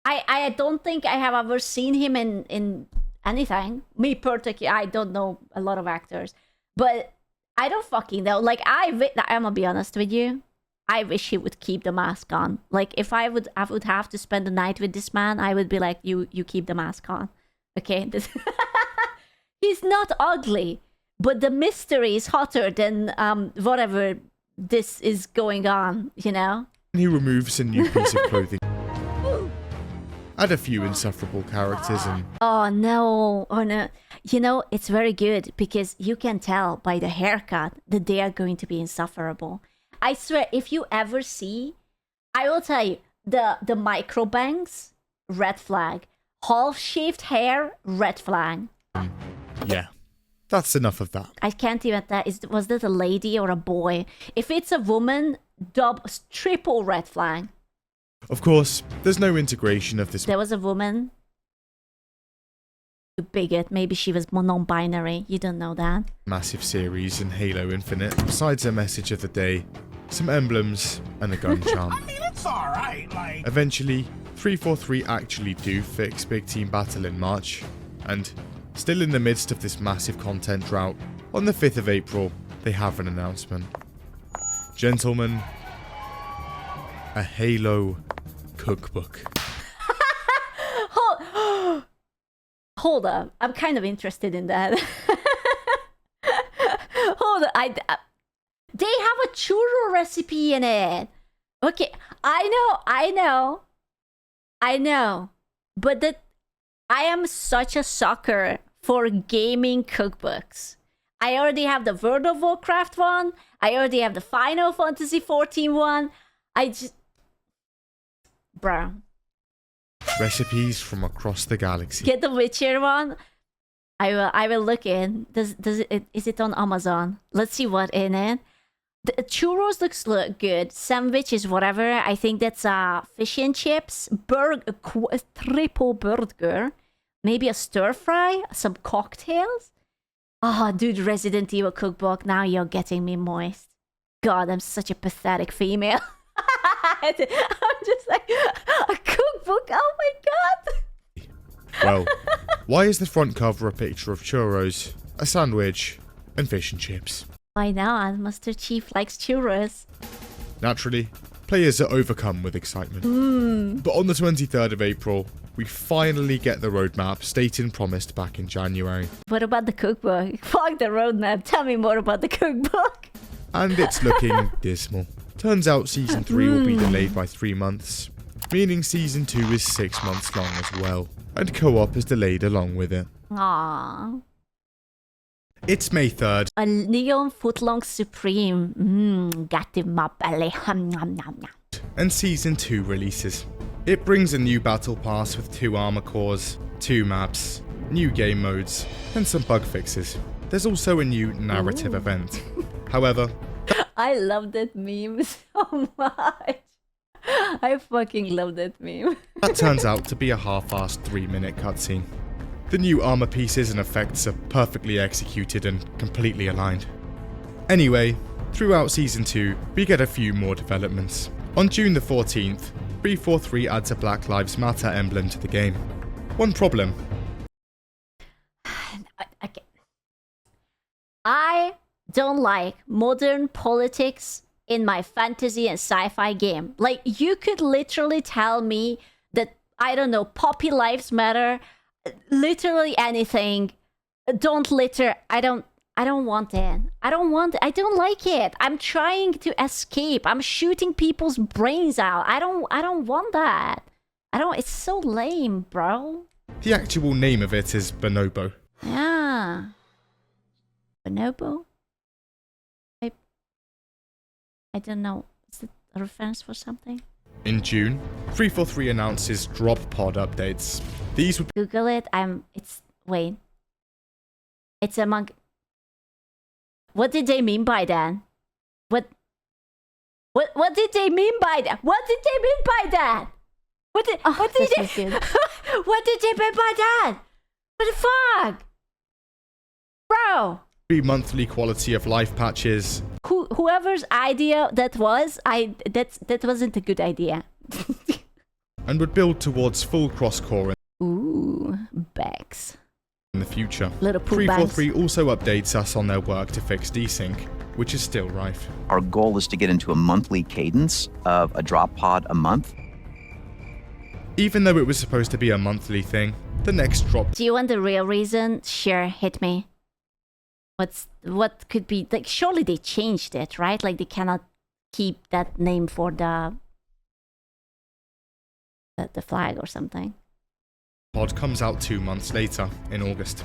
I don't think I have ever seen him in anything. Me particularly, I don't know a lot of actors, but I don't fucking know. Like, I'm gonna be honest with you. I wish he would keep the mask on. Like, if I would have to spend the night with this man, I would be like, you keep the mask on. Okay? He's not ugly, but the mystery is hotter than whatever this is going on, you know? He removes a new piece of clothing. And a few insufferable characters and... Oh no. You know, it's very good because you can tell by the haircut that they are going to be insufferable. I swear, if you ever see, I will tell you, the micro bangs, red flag. Half-shaved hair, red flag. Yeah, that's enough of that. I can't even tell, was that a lady or a boy? If it's a woman, triple red flag. Of course, there's no integration of this There was a woman. You bigot, maybe she was non-binary, you don't know that. massive series in Halo Infinite, besides a message of the day, some emblems, and a gun charm. I mean, it's alright, like... Eventually, 343 actually do fix Big Team Battle in March, and still in the midst of this massive content drought, on the 5th of April, they have an announcement. Gentlemen, a Halo cookbook. Hold up, I'm kind of interested in that. Hold up, they have a churro recipe in it. Okay, I know, but I am such a sucker for gaming cookbooks. I already have the World of Warcraft one. I already have the Final Fantasy 14 one. Bro. Recipes from across the galaxy. Get the Witcher one. I will look in. Is it on Amazon? Let's see what in it. The churros look good. Sandwich is whatever. I think that's fish and chips. Triple burger. Maybe a stir fry. Some cocktails. Oh, dude, Resident Evil cookbook. Now you're getting me moist. God, I'm such a pathetic female. I'm just like, a cookbook? Oh my god. Well, why is the front cover a picture of churros, a sandwich, and fish and chips? Why not? Master Chief likes churros. Naturally, players are overcome with excitement. But on the 23rd of April, we finally get the roadmap stated promised back in January. What about the cookbook? Fuck the roadmap. Tell me more about the cookbook. And it's looking dismal. Turns out Season 3 will be delayed by 3 months, meaning Season 2 is 6 months long as well, and co-op is delayed along with it. Aww. It's May 3rd. A neon footlong supreme. Got in my belly. And Season 2 releases. It brings a new battle pass with 2 armor cores, 2 maps, new game modes, and some bug fixes. there's also a new narrative event. However, I love that meme so much. I fucking love that meme. that turns out to be a half-assed 3-minute cutscene. The new armor pieces and effects are perfectly executed and completely aligned. Anyway, throughout Season 2, we get a few more developments. On June the 14th, 343 adds a Black Lives Matter emblem to the game. One problem. Okay. I don't like modern politics in my fantasy and sci-fi game. Like, you could literally tell me that, I don't know, Poppy Lives Matter, literally anything. Don't litter. I don't want it. I don't like it. I'm trying to escape. I'm shooting people's brains out. I don't want that. It's so lame, bro. The actual name of it is Bonobo. Yeah. Bonobo? I don't know. Is it a reference for something? In June, 343 announces drop pod updates. These would Google it. Wait. It's among... What did they mean by that? What did they mean by that? What did they mean by that? What did they What did they mean by that? What the fuck? Bro. be monthly quality of life patches. Whoever's idea that was, that wasn't a good idea. And would build towards full cross-core Ooh, Bex. in the future. Little poop 343 also updates us on their work to fix desync, which is still rife. Our goal is to get into a monthly cadence of a drop pod a month. Even though it was supposed to be a monthly thing, the next drop Do you want the real reason? Sure, hit me. What could be, like, surely they changed it, right? Like, they cannot keep that name for the flag or something. pod comes out 2 months later, in August.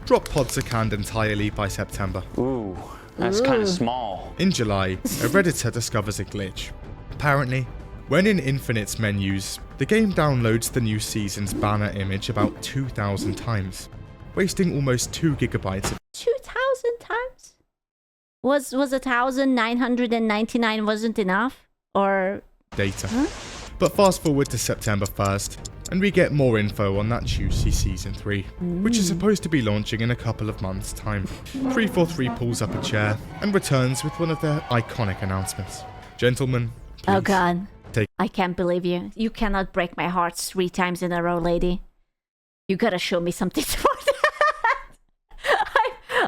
Drop pods are canned entirely by September. Ooh, that's kind of small. In July, a Redditor discovers a glitch. Apparently, when in Infinite's menus, the game downloads the new season's banner image about 2,000 times, wasting almost 2 gigabytes of 2,000 times? Was 1,999 wasn't enough? Or... data. Huh? But fast forward to September 1st, and we get more info on that juicy Season 3, which is supposed to be launching in a couple of months' time. 343 pulls up a chair and returns with one of their iconic announcements. Gentlemen, please. Oh god. Take- I can't believe you. You cannot break my heart 3 times in a row, lady. You gotta show me something for that.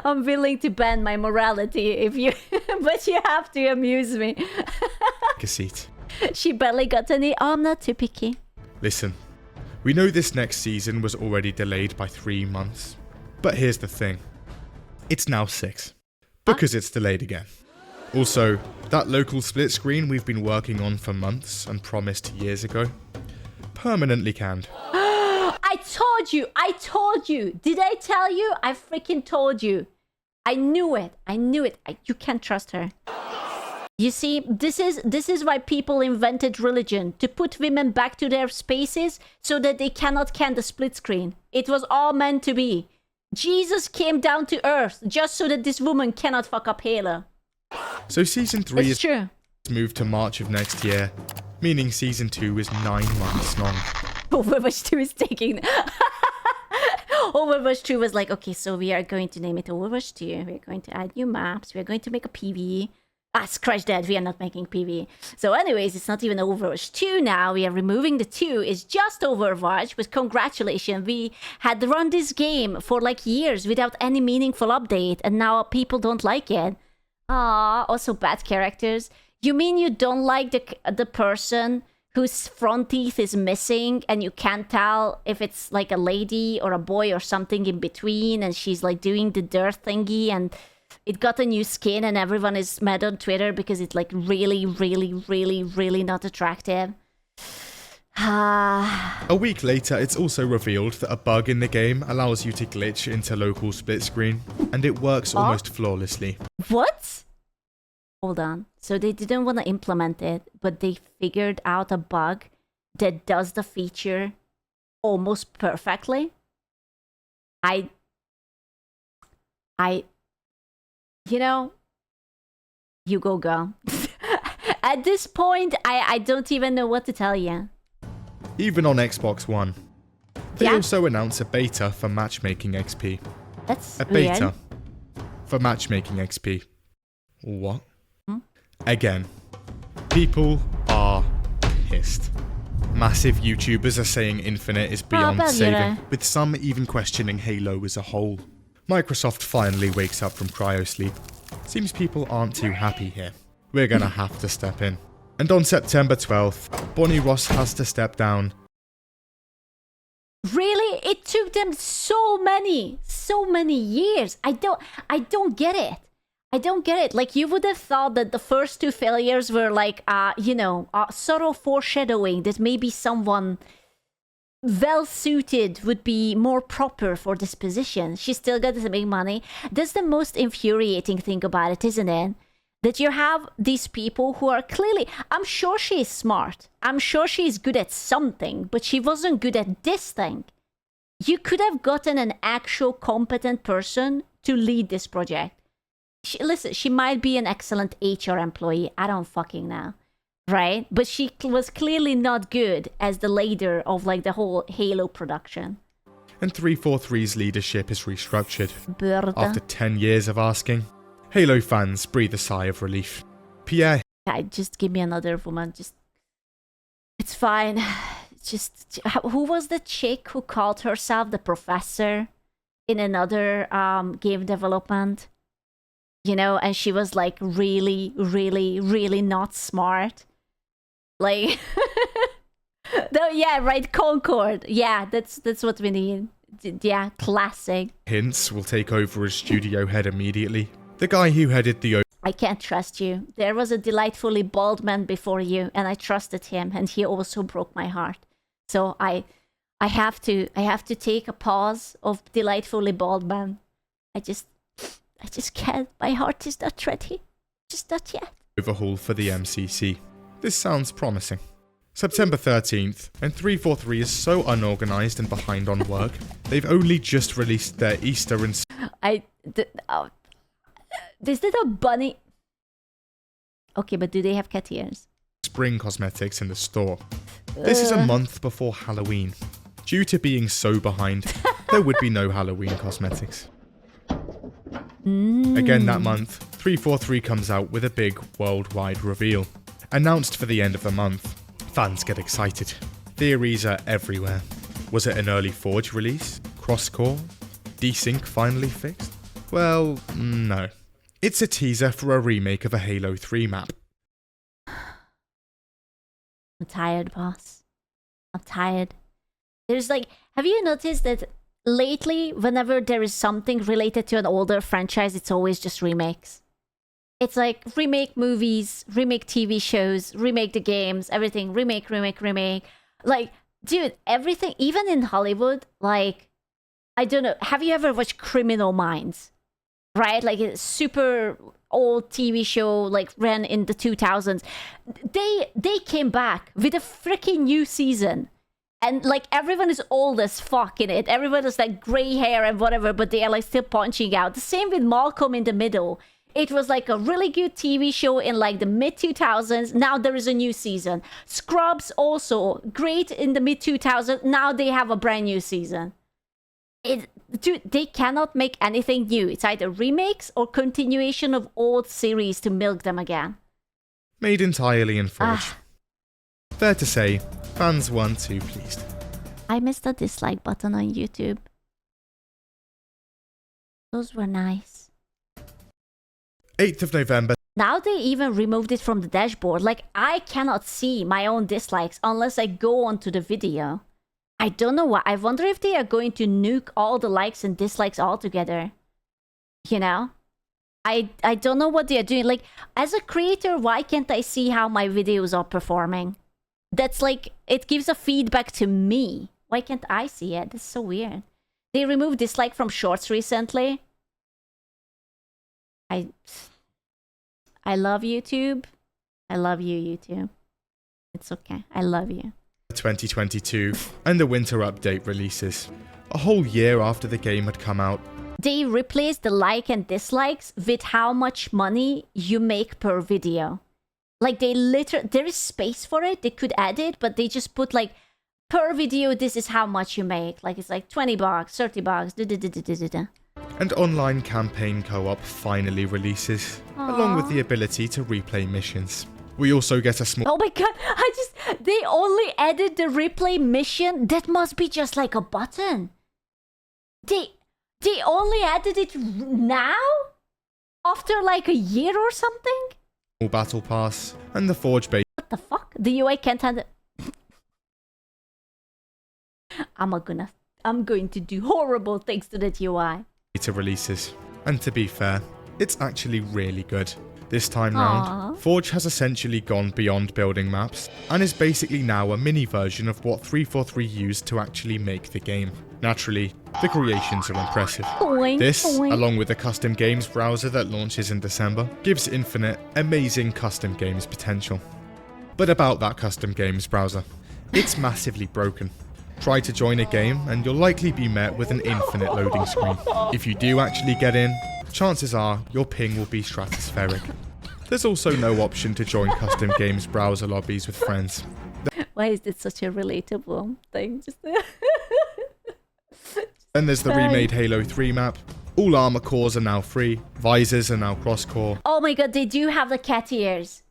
I'm willing to ban my morality if you... but you have to amuse me. Take a seat. She barely got any... Oh, I'm not too picky. Listen, we know this next season was already delayed by 3 months, but here's the thing. It's now 6, because it's delayed again. Also, that local split screen we've been working on for months and promised years ago, permanently canned. I told you. Did I tell you? I freaking told you. I knew it. You can't trust her. You see, this is why people invented religion, to put women back to their spaces so that they cannot can the split screen. It was all meant to be. Jesus came down to earth just so that this woman cannot fuck up Halo. So Season 3 It's is true. moved to March of next year, meaning Season 2 is 9 months long. Overwatch 2 is taking... Overwatch 2 was like, okay, so we are going to name it Overwatch 2. We're going to add new maps. We're going to make a PvE. Scratch that. We are not making PvE. So anyways, it's not even Overwatch 2 now. We are removing the 2. It's just Overwatch. But congratulations. We had run this game for like years without any meaningful update. And now people don't like it. Also bad characters. You mean you don't like the person whose front teeth is missing and you can't tell if it's like a lady or a boy or something in between, and she's like doing the dirt thingy and it got a new skin and everyone is mad on Twitter because it's like really, really, really, really not attractive. A week later, it's also revealed that a bug in the game allows you to glitch into local split screen, and it works almost flawlessly. What? Hold on. So they didn't want to implement it, but they figured out a bug that does the feature almost perfectly. I you know, you go, girl. At this point, I don't even know what to tell you. Even on Xbox One. They Yeah. also announced a beta for Matchmaking XP. That's A beta weird. for Matchmaking XP. What? Hmm? Again, people are pissed. Massive YouTubers are saying Infinite is beyond but, you saving, know. with some even questioning Halo as a whole. Microsoft finally wakes up from cryosleep. Seems people aren't too happy here. We're gonna have to step in. And on September 12th, Bonnie Ross has to step down. Really? It took them so many years. I don't get it. I don't get it. Like, you would have thought that the first two failures were like, subtle foreshadowing that maybe someone well suited would be more proper for this position. She still got to make money. That's the most infuriating thing about it, isn't it? That you have these people who are clearly, I'm sure she is smart. I'm sure she's good at something, but she wasn't good at this thing. You could have gotten an actual competent person to lead this project. Listen, she might be an excellent HR employee. I don't fucking know. Right? But she was clearly not good as the leader of like the whole Halo production. And 343's leadership is restructured. Bird. After 10 years of asking, Halo fans breathe a sigh of relief. Pierre Yeah, just give me another woman. Just, it's fine. Just, who was the chick who called herself the professor in another game development? You know, and she was like really, really, really not smart. Like, no, yeah, right, Concord. Yeah, that's what we need. Yeah, classic. Hints will take over as studio head immediately. The guy who headed the I can't trust you. There was a delightfully bald man before you, and I trusted him, and he also broke my heart. So I have to take a pause of delightfully bald man. I just can't. My heart is not ready. Just not yet. overhaul for the MCC. This sounds promising. September 13th, and 343 is so unorganized and behind on work, they've only just released their Easter and Is it a bunny? Okay, but do they have cat ears? spring cosmetics in the store. This is a month before Halloween. Due to being so behind, there would be no Halloween cosmetics. Again that month, 343 comes out with a big worldwide reveal. Announced for the end of the month. Fans get excited. Theories are everywhere. Was it an early Forge release? Cross-core? Desync finally fixed? Well, no. It's a teaser for a remake of a Halo 3 map. I'm tired, boss. I'm tired. There's like, have you noticed that lately, whenever there is something related to an older franchise, it's always just remakes? It's like remake movies, remake TV shows, remake the games, everything. Remake. Like, dude, everything, even in Hollywood, like, I don't know. Have you ever watched Criminal Minds? Right? Like a super old TV show, like ran in the 2000s. They came back with a freaking new season. And like everyone is old as fuck in it. Everyone has like gray hair and whatever, but they are like still punching out. The same with Malcolm in the Middle. It was like a really good TV show in like the mid 2000s. Now there is a new season. Scrubs also great in the mid 2000s. Now they have a brand new season. Dude, they cannot make anything new. It's either remakes or continuation of old series to milk them again. Made entirely in Forge. Fair to say, fans weren't too pleased. I missed the dislike button on YouTube. Those were nice. 8th of November. Now they even removed it from the dashboard. Like, I cannot see my own dislikes unless I go onto the video. I don't know why. I wonder if they are going to nuke all the likes and dislikes altogether. You know? I don't know what they are doing. Like, as a creator, why can't I see how my videos are performing? That's like, it gives a feedback to me. Why can't I see it? That's so weird. They removed dislike from shorts recently. I love YouTube. I love you, YouTube. It's okay. I love you. 2022, and the winter update releases. A whole year after the game had come out, They replace the like and dislikes with how much money you make per video. Like they literally, there is space for it. They could add it, but they just put like per video, this is how much you make. Like it's like $20, $30, da da da da da da. And online campaign co-op finally releases, along with the ability to replay missions. We also get a small... Oh my god, they only added the replay mission? That must be just like a button. They only added it now? After like a year or something? Battle pass, and the Forge beta. What the fuck? The UI can't handle... I'm going to do horrible things to that UI. Releases. And to be fair, it's actually really good. This time round, Forge has essentially gone beyond building maps, and is basically now a mini version of what 343 used to actually make the game. Naturally, the creations are impressive. This, along with the custom games browser that launches in December, gives Infinite amazing custom games potential. But about that custom games browser, it's massively broken. Try to join a game and you'll likely be met with an infinite loading screen. If you do actually get in, chances are your ping will be stratospheric. There's also no option to join custom games browser lobbies with friends. Why is this such a relatable thing? Then there's the remade Halo 3 map. All armor cores are now free. Visors are now cross-core. Oh my god, they do have the cat ears.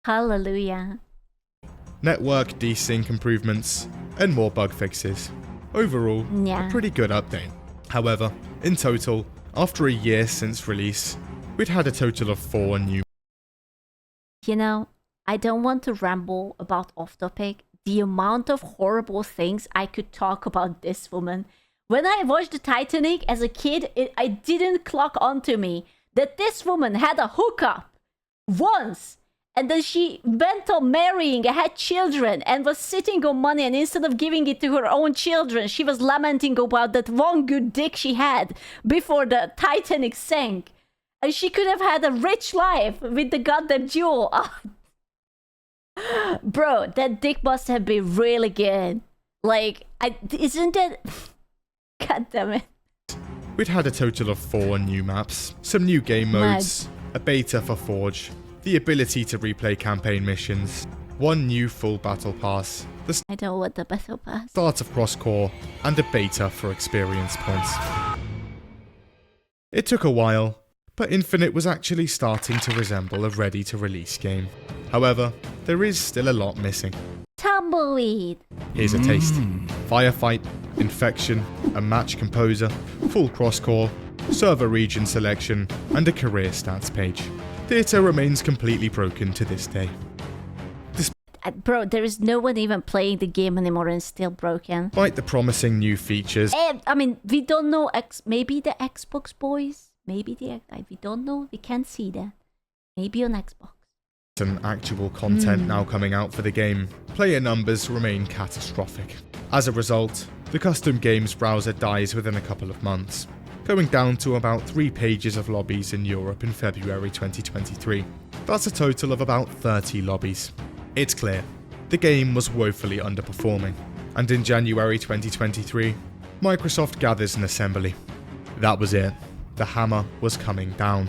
Hallelujah. Network desync improvements, and more bug fixes. Overall, a pretty good update. However, in total, after a year since release, we'd had a total of 4 new... You know, I don't want to ramble about off-topic. The amount of horrible things I could talk about this woman. When I watched the Titanic as a kid, I didn't clock onto me that this woman had a hookup once. And then she went on marrying and had children and was sitting on money, and instead of giving it to her own children, she was lamenting about that one good dick she had before the Titanic sank. And she could have had a rich life with the goddamn jewel. Bro, that dick must have been really good. Like, isn't that... God damn it. We'd had a total of 4 new maps, some new game modes, a beta for Forge, the ability to replay campaign missions, 1 new full battle pass, the I don't want the battle pass. start of cross-core, and a beta for experience points. It took a while, but Infinite was actually starting to resemble a ready-to-release game. However, there is still a lot missing. Tumbleweed. Here's a taste. Firefight, Infection, a match composer, full cross-core, server region selection, and a career stats page. Theatre remains completely broken to this day. Bro, there is no one even playing the game anymore and it's still broken. Despite the promising new features... I mean, we don't know, maybe the Xbox boys, maybe we don't know, we can't see that. Maybe on Xbox. And actual content now coming out for the game, player numbers remain catastrophic. As a result, the custom games browser dies within a couple of months, going down to about 3 pages of lobbies in Europe in February 2023. That's a total of about 30 lobbies. It's clear, the game was woefully underperforming, and in January 2023, Microsoft gathers an assembly. That was it. The hammer was coming down,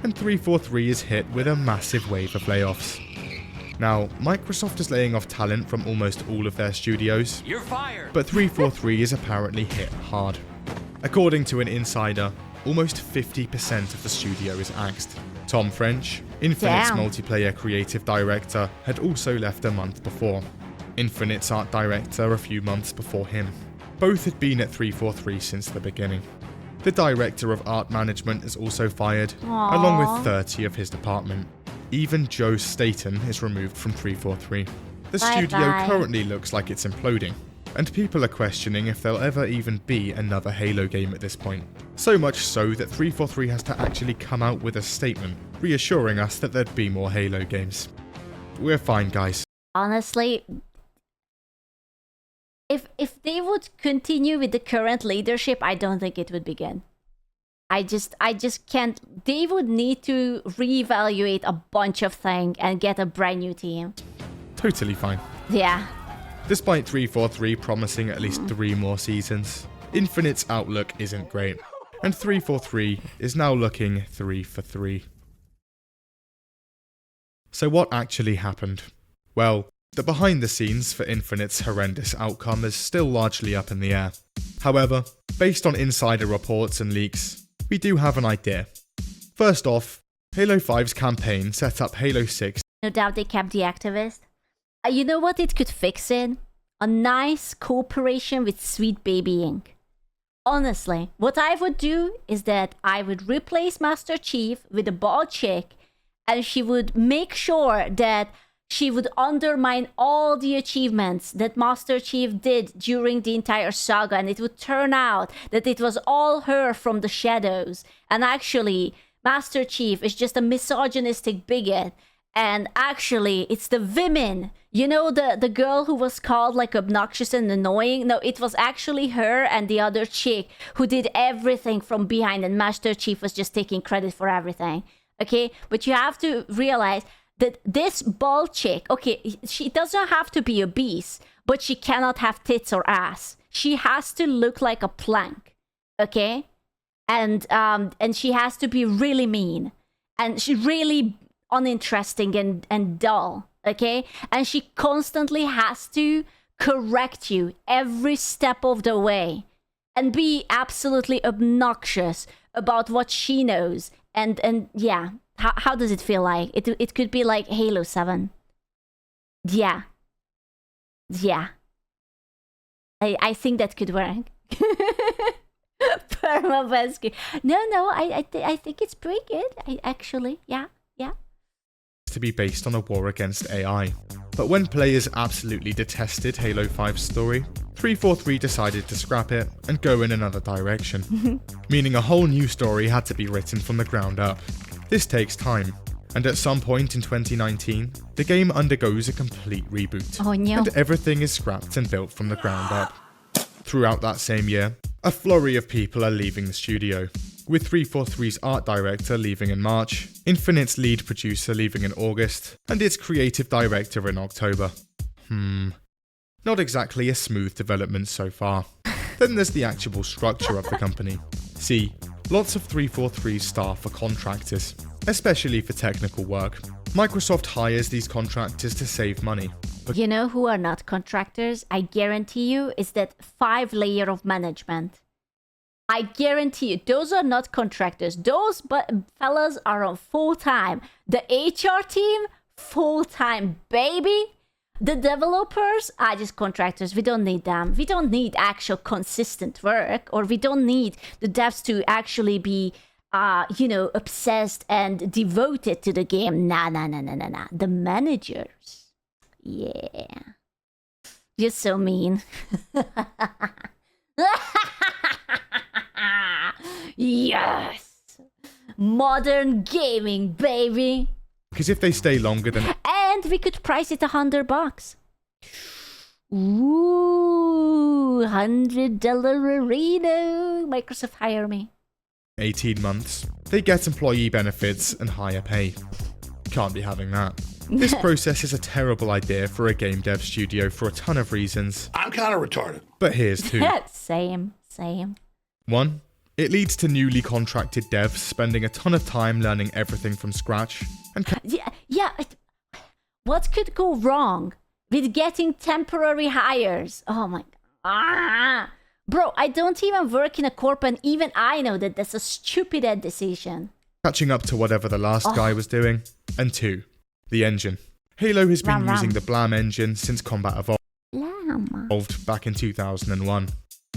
and 343 is hit with a massive wave of layoffs. Now, Microsoft is laying off talent from almost all of their studios, You're fired. but 343 is apparently hit hard. According to an insider, almost 50% of the studio is axed. Tom French, Infinite's multiplayer creative director, had also left a month before. Infinite's art director a few months before him. Both had been at 343 since the beginning. The director of art management is also fired, along with 30 of his department. Even Joe Staten is removed from 343. The studio currently looks like it's imploding, and people are questioning if there'll ever even be another Halo game at this point. So much so that 343 has to actually come out with a statement, reassuring us that there'd be more Halo games. We're fine, guys. Honestly, if they would continue with the current leadership, I don't think it would begin. I just can't. They would need to reevaluate a bunch of things and get a brand new team. Totally fine. Yeah. Despite 343 promising at least 3 more seasons, Infinite's outlook isn't great, and 343 is now looking 3 for 3. So what actually happened? Well, the behind the scenes for Infinite's horrendous outcome is still largely up in the air. However, based on insider reports and leaks, we do have an idea. First off, Halo 5's campaign set up Halo 6. No doubt they kept the activist. You know what it could fix it? A nice cooperation with Sweet Baby Inc. Honestly, what I would do is that I would replace Master Chief with a bald chick, and she would make sure that she would undermine all the achievements that Master Chief did during the entire saga, and it would turn out that it was all her from the shadows. And actually, Master Chief is just a misogynistic bigot. And actually, it's the women. You know, the girl who was called like obnoxious and annoying? No, it was actually her and the other chick who did everything from behind, and Master Chief was just taking credit for everything. Okay? But you have to realize that this bald chick, okay, she doesn't have to be obese, but she cannot have tits or ass. She has to look like a plank. Okay? And she has to be really mean. And she's really uninteresting and dull, okay? And she constantly has to correct you every step of the way and be absolutely obnoxious about what she knows. And yeah, how does it feel like? It could be like Halo 7. Yeah. I think that could work. Permavescu. No, I think it's pretty good. Actually, yeah. To be based on a war against AI. But when players absolutely detested Halo 5's story, 343 decided to scrap it and go in another direction, meaning a whole new story had to be written from the ground up. This takes time, and at some point in 2019, the game undergoes a complete reboot, and everything is scrapped and built from the ground up. Throughout that same year, a flurry of people are leaving the studio, with 343's art director leaving in March, Infinite's lead producer leaving in August, and its creative director in October. Not exactly a smooth development so far. Then there's the actual structure of the company. See, lots of 343's staff are contractors, especially for technical work. Microsoft hires these contractors to save money. But you know who are not contractors? I guarantee you, is that 5-layer of management. I guarantee you, those are not contractors. Those fellas are on full-time. The HR team, full-time, baby. The developers are just contractors. We don't need them. We don't need actual consistent work, or we don't need the devs to actually be, obsessed and devoted to the game. Nah. The managers. Yeah. You're so mean. Yes! Modern gaming, baby! Because if they stay longer than... And we could price it $100. Ooh, $100 arena. Microsoft, hire me. 18 months, they get employee benefits and higher pay. Can't be having that. This process is a terrible idea for a game dev studio for a ton of reasons. I'm kind of retarded. But here's two. Same. 1. It leads to newly contracted devs spending a ton of time learning everything from scratch. And what could go wrong with getting temporary hires? Oh my god. Bro, I don't even work in a corp, and even I know that that's a stupid decision. Catching up to whatever the last guy was doing. And 2. The engine. Halo has been using the Blam engine since Combat Evolved back in 2001.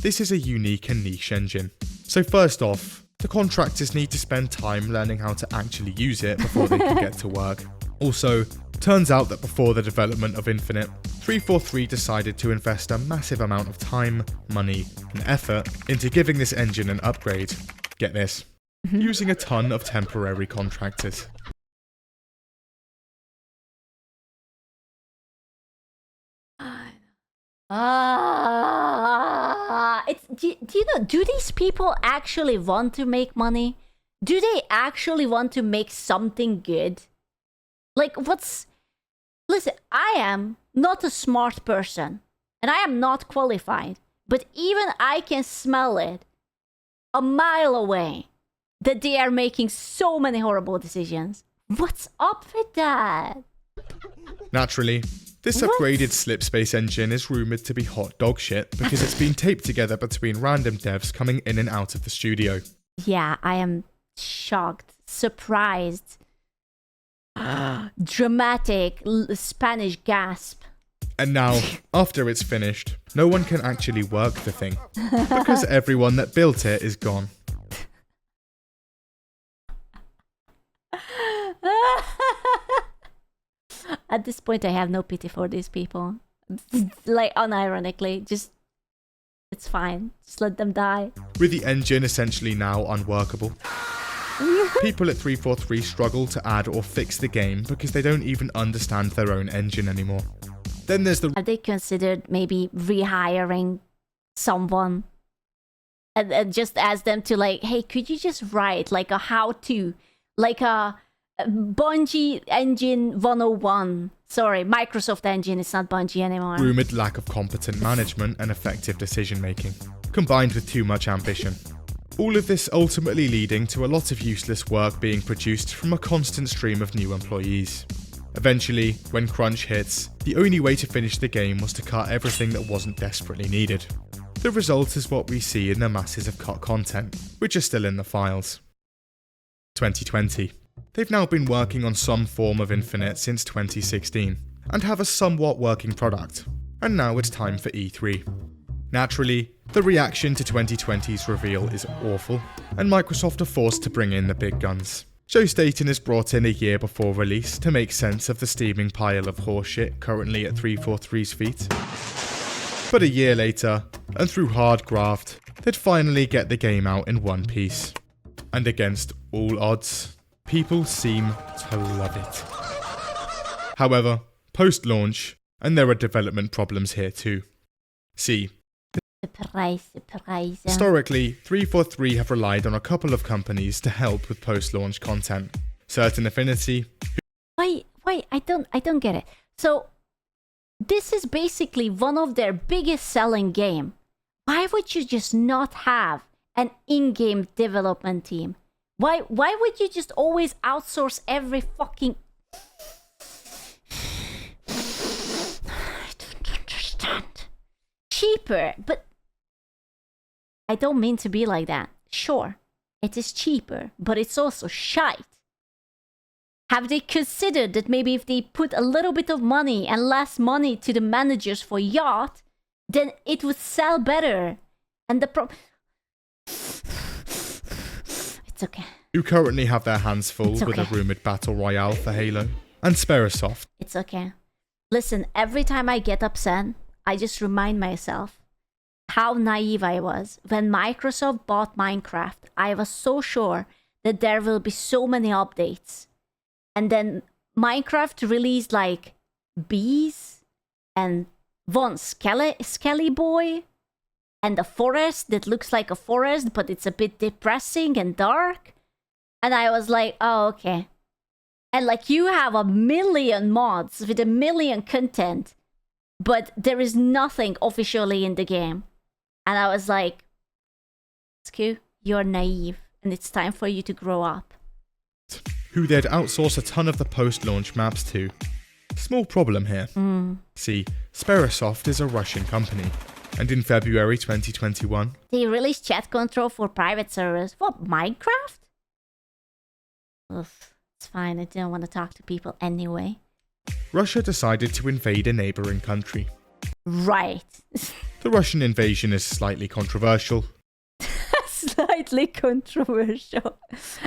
This is a unique and niche engine. So first off, the contractors need to spend time learning how to actually use it before they can get to work. Also, turns out that before the development of Infinite, 343 decided to invest a massive amount of time, money, and effort into giving this engine an upgrade. Get this, using a ton of temporary contractors. Do these people actually want to make money? Do they actually want to make something good? Listen, I am not a smart person, and I am not qualified, but even I can smell it a mile away that they are making so many horrible decisions. What's up with that? Naturally, this upgraded slipspace engine is rumoured to be hot dog shit because it's been taped together between random devs coming in and out of the studio. Yeah, I am shocked, surprised, dramatic Spanish gasp. And now, after it's finished, no one can actually work the thing because everyone that built it is gone. At this point, I have no pity for these people. Like, unironically, just, it's fine. Just let them die. With the engine essentially now unworkable, people at 343 struggle to add or fix the game because they don't even understand their own engine anymore. Then there's the... Have they considered maybe rehiring someone? And just ask them to like, hey, could you just write like a how-to? Like a Bungie Engine 101. Sorry, Microsoft Engine, it's not Bungie anymore. Rumoured lack of competent management and effective decision making, combined with too much ambition. All of this ultimately leading to a lot of useless work being produced from a constant stream of new employees. Eventually, when crunch hits, the only way to finish the game was to cut everything that wasn't desperately needed. The result is what we see in the masses of cut content, which are still in the files. 2020. They've now been working on some form of Infinite since 2016, and have a somewhat working product, and now it's time for E3. Naturally, the reaction to 2020's reveal is awful, and Microsoft are forced to bring in the big guns. Joe Staten is brought in a year before release to make sense of the steaming pile of horseshit currently at 343's feet. But a year later, and through hard graft, they'd finally get the game out in one piece. And against all odds, people seem to love it. However, post-launch, and there are development problems here too. See, Surprise. historically, 343 have relied on a couple of companies to help with post-launch content. Certain Affinity. Wait, I don't get it. So, this is basically one of their biggest selling game. Why would you just not have an in-game development team? Why would you just always outsource every fucking... I don't understand. Cheaper, but... I don't mean to be like that. Sure, it is cheaper, but it's also shite. Have they considered that maybe if they put a little bit of money and less money to the managers for Yacht, then it would sell better? And the It's okay. Who currently have their hands full It's with a okay. rumoured battle royale for Halo, and Sperasoft. It's okay. Listen, every time I get upset, I just remind myself how naive I was. When Microsoft bought Minecraft, I was so sure that there will be so many updates. And then Minecraft released like bees and one skelly boy and a forest that looks like a forest, but it's a bit depressing and dark. And I was like, oh, okay. And like you have 1 million mods with 1 million content, but there is nothing officially in the game. And I was like, Sku, you're naive and it's time for you to grow up. Who they'd outsource a ton of the post-launch maps to. Small problem here. See, Sperasoft is a Russian company, and in February 2021, They released chat control for private servers. What, Minecraft? Oof, it's fine, I don't want to talk to people anyway. Russia decided to invade a neighbouring country. Right. The Russian invasion is slightly controversial. Slightly controversial.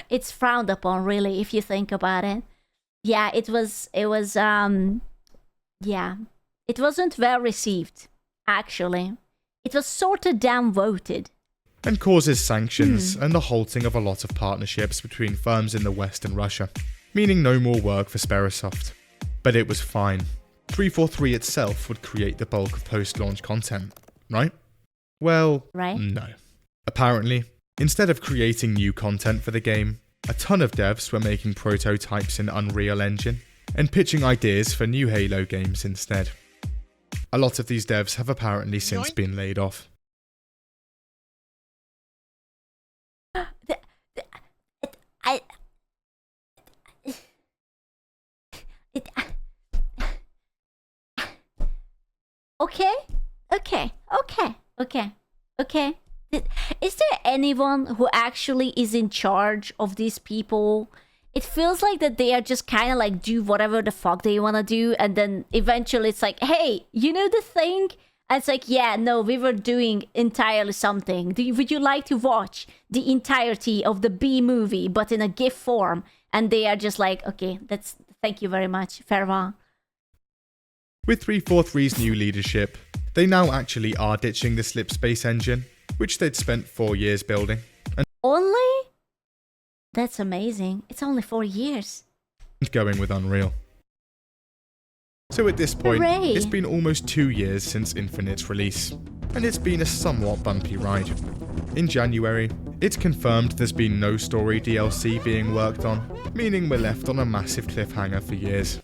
It's frowned upon, really, if you think about it. Yeah, it was, yeah. It wasn't well received, actually. It was sort of downvoted. And causes sanctions and the halting of a lot of partnerships between firms in the West and Russia, meaning no more work for Sperasoft. But it was fine. 343 itself would create the bulk of post-launch content, right? Well, Right. no. Apparently, instead of creating new content for the game, a ton of devs were making prototypes in Unreal Engine and pitching ideas for new Halo games instead. A lot of these devs have apparently since been laid off. I. Okay. Is there anyone who actually is in charge of these people? It feels like that they are just kind of like do whatever the fuck they want to do, and then eventually it's like, hey, you know the thing? And it's like, yeah, no, we were doing entirely something. Would you like to watch the entirety of the B movie, but in a GIF form? And they are just like, okay, thank you very much, farewell. With 343's new leadership, they now actually are ditching the Slipspace engine, which they'd spent 4 years building. Only? That's amazing. It's only 4 years. And going with Unreal. So at this point, Hooray. It's been almost 2 years since Infinite's release, and it's been a somewhat bumpy ride. In January, it's confirmed there's been no story DLC being worked on, meaning we're left on a massive cliffhanger for years.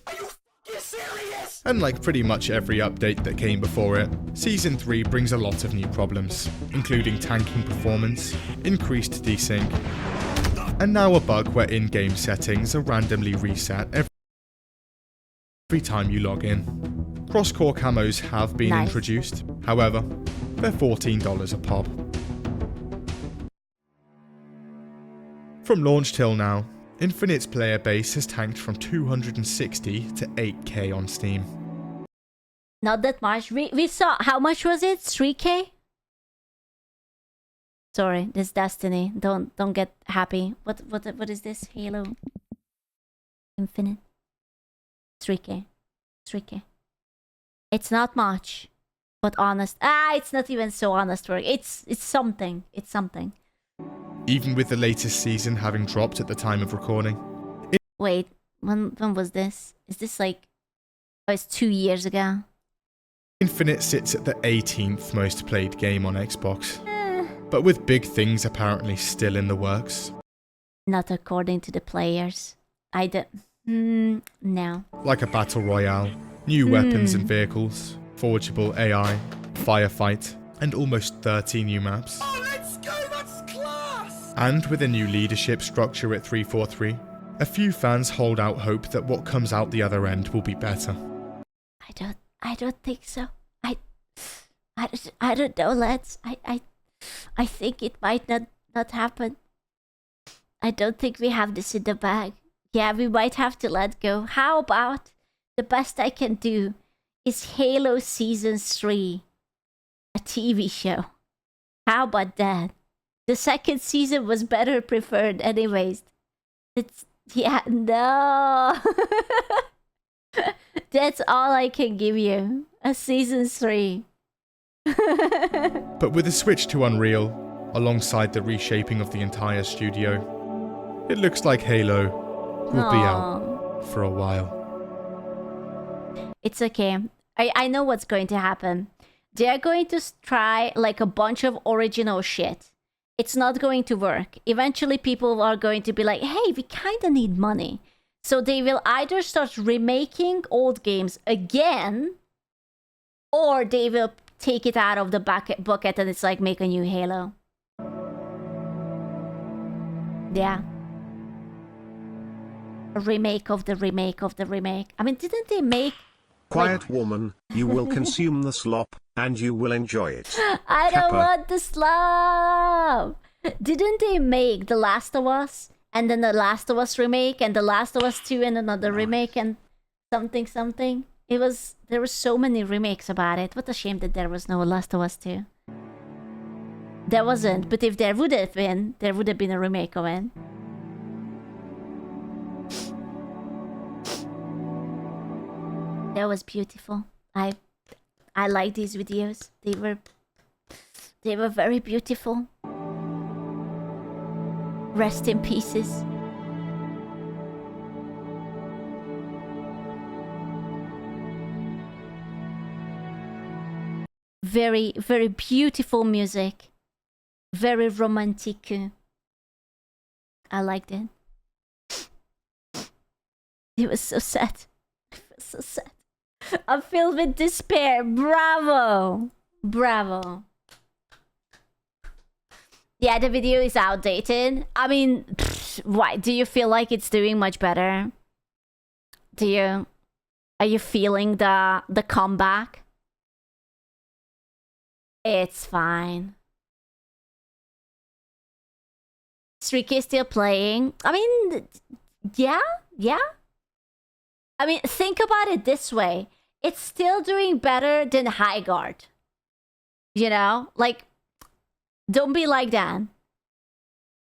And like pretty much every update that came before it, Season 3 brings a lot of new problems, including tanking performance, increased desync, and now a bug where in-game settings are randomly reset every time you log in. Cross-core camos have been introduced, however, they're $14 a pop. From launch till now, Infinite's player base has tanked from 260 to 8k on Steam. Not that much. We saw, how much was it? 3k? Sorry, this Destiny. Don't get happy. What is this? Halo Infinite? 3k. It's not much, but honest. It's not even so honest work. It's something. It's something. Even with the latest season having dropped at the time of recording. Wait, when was this? Is this like... Oh, it's 2 years ago. Infinite sits at the 18th most played game on Xbox. But with big things apparently still in the works. Not according to the players. I don't... no. Like a battle royale, new weapons and vehicles, forgeable AI, firefight, and almost 30 new maps. Oh, let's go! That's class! And with a new leadership structure at 343, a few fans hold out hope that what comes out the other end will be better. I don't think so. I don't know, lads. I think it might not happen. I don't think we have this in the bag. Yeah, we might have to let go. How about the best I can do is Halo Season 3, a TV show. How about that? The second season was better preferred anyways. No. That's all I can give you. A Season 3. But with a switch to Unreal, alongside the reshaping of the entire studio, it looks like Halo will be out for a while. It's okay. I know what's going to happen. They're going to try like a bunch of original shit. It's not going to work. Eventually people are going to be like, hey, we kind of need money. So they will either start remaking old games again, or they will take it out of the bucket and it's like, make a new Halo. Yeah. A remake of the remake of the remake. I mean, didn't they make... Quiet woman, you will consume the slop, and you will enjoy it. I don't Kappa. want the slop! Didn't they make The Last of Us? And then The Last of Us remake, and The Last of Us 2, and another remake, and something. There were so many remakes about it. What a shame that there was no Last of Us 2. There wasn't, but if there would have been, there would have been a remake of it. That was beautiful. I like these videos. They were very beautiful. Rest in pieces. Very, very beautiful music. Very romantic. I liked it. It was so sad. It was so sad. I'm filled with despair. Bravo. Bravo. Yeah, the video is outdated. I mean, why? Do you feel like it's doing much better? Are you feeling the comeback? It's fine. Streaky is still playing. I mean, yeah. I mean, think about it this way. It's still doing better than High Guard. You know? Like, don't be like that.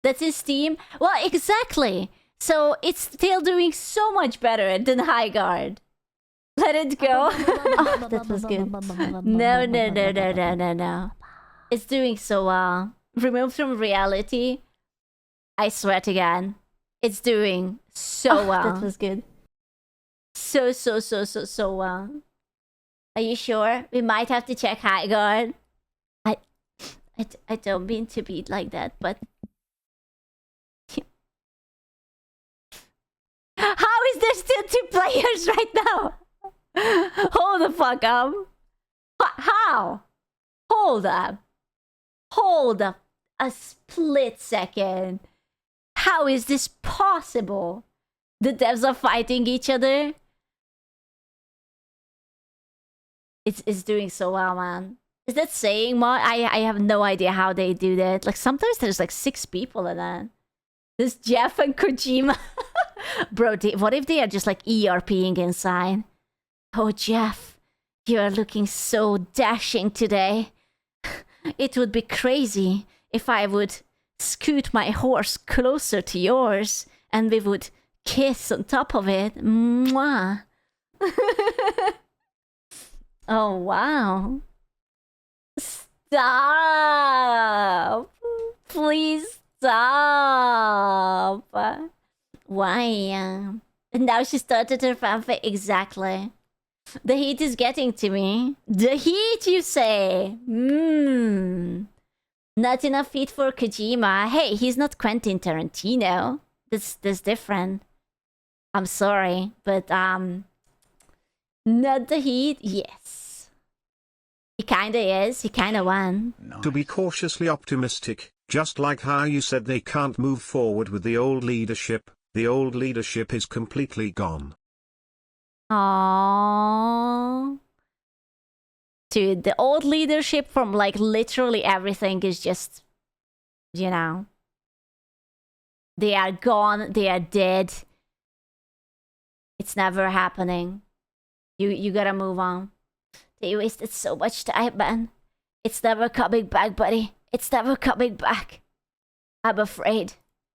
That's in Steam? Well, exactly. So it's still doing so much better than High Guard. Let it go. Oh, that was good. No. It's doing so well. Removed from reality. I swear to God. It's doing so well. That was good. So well. Are you sure? We might have to check High Guard. I don't mean to be like that, but... How is there still 2 players right now? Hold the fuck up. How? Hold up. Hold up a split second. How is this possible? The devs are fighting each other. It's doing so well, man. Is that saying more? I have no idea how they do that. Like sometimes there's like 6 people in that. There's Jeff and Kojima. Bro, what if they are just like ERPing inside? Oh, Jeff, you are looking so dashing today. It would be crazy if I would scoot my horse closer to yours and we would kiss on top of it. Mwah. Oh, wow. Stop. Please stop. Why? And now she started her fanfic. Exactly. The heat is getting to me. The heat, you say? Not enough heat for Kojima. Hey, he's not Quentin Tarantino. That's different. I'm sorry, but not the heat. Yes, he kinda is. He kinda won. To be cautiously optimistic, just like how you said they can't move forward with the old leadership. The old leadership is completely gone. Aww. Dude, the old leadership from like literally everything is just, you know, they are gone, they are dead. It's never happening. You gotta move on. They wasted so much time, man. It's never coming back, buddy. It's never coming back. I'm afraid.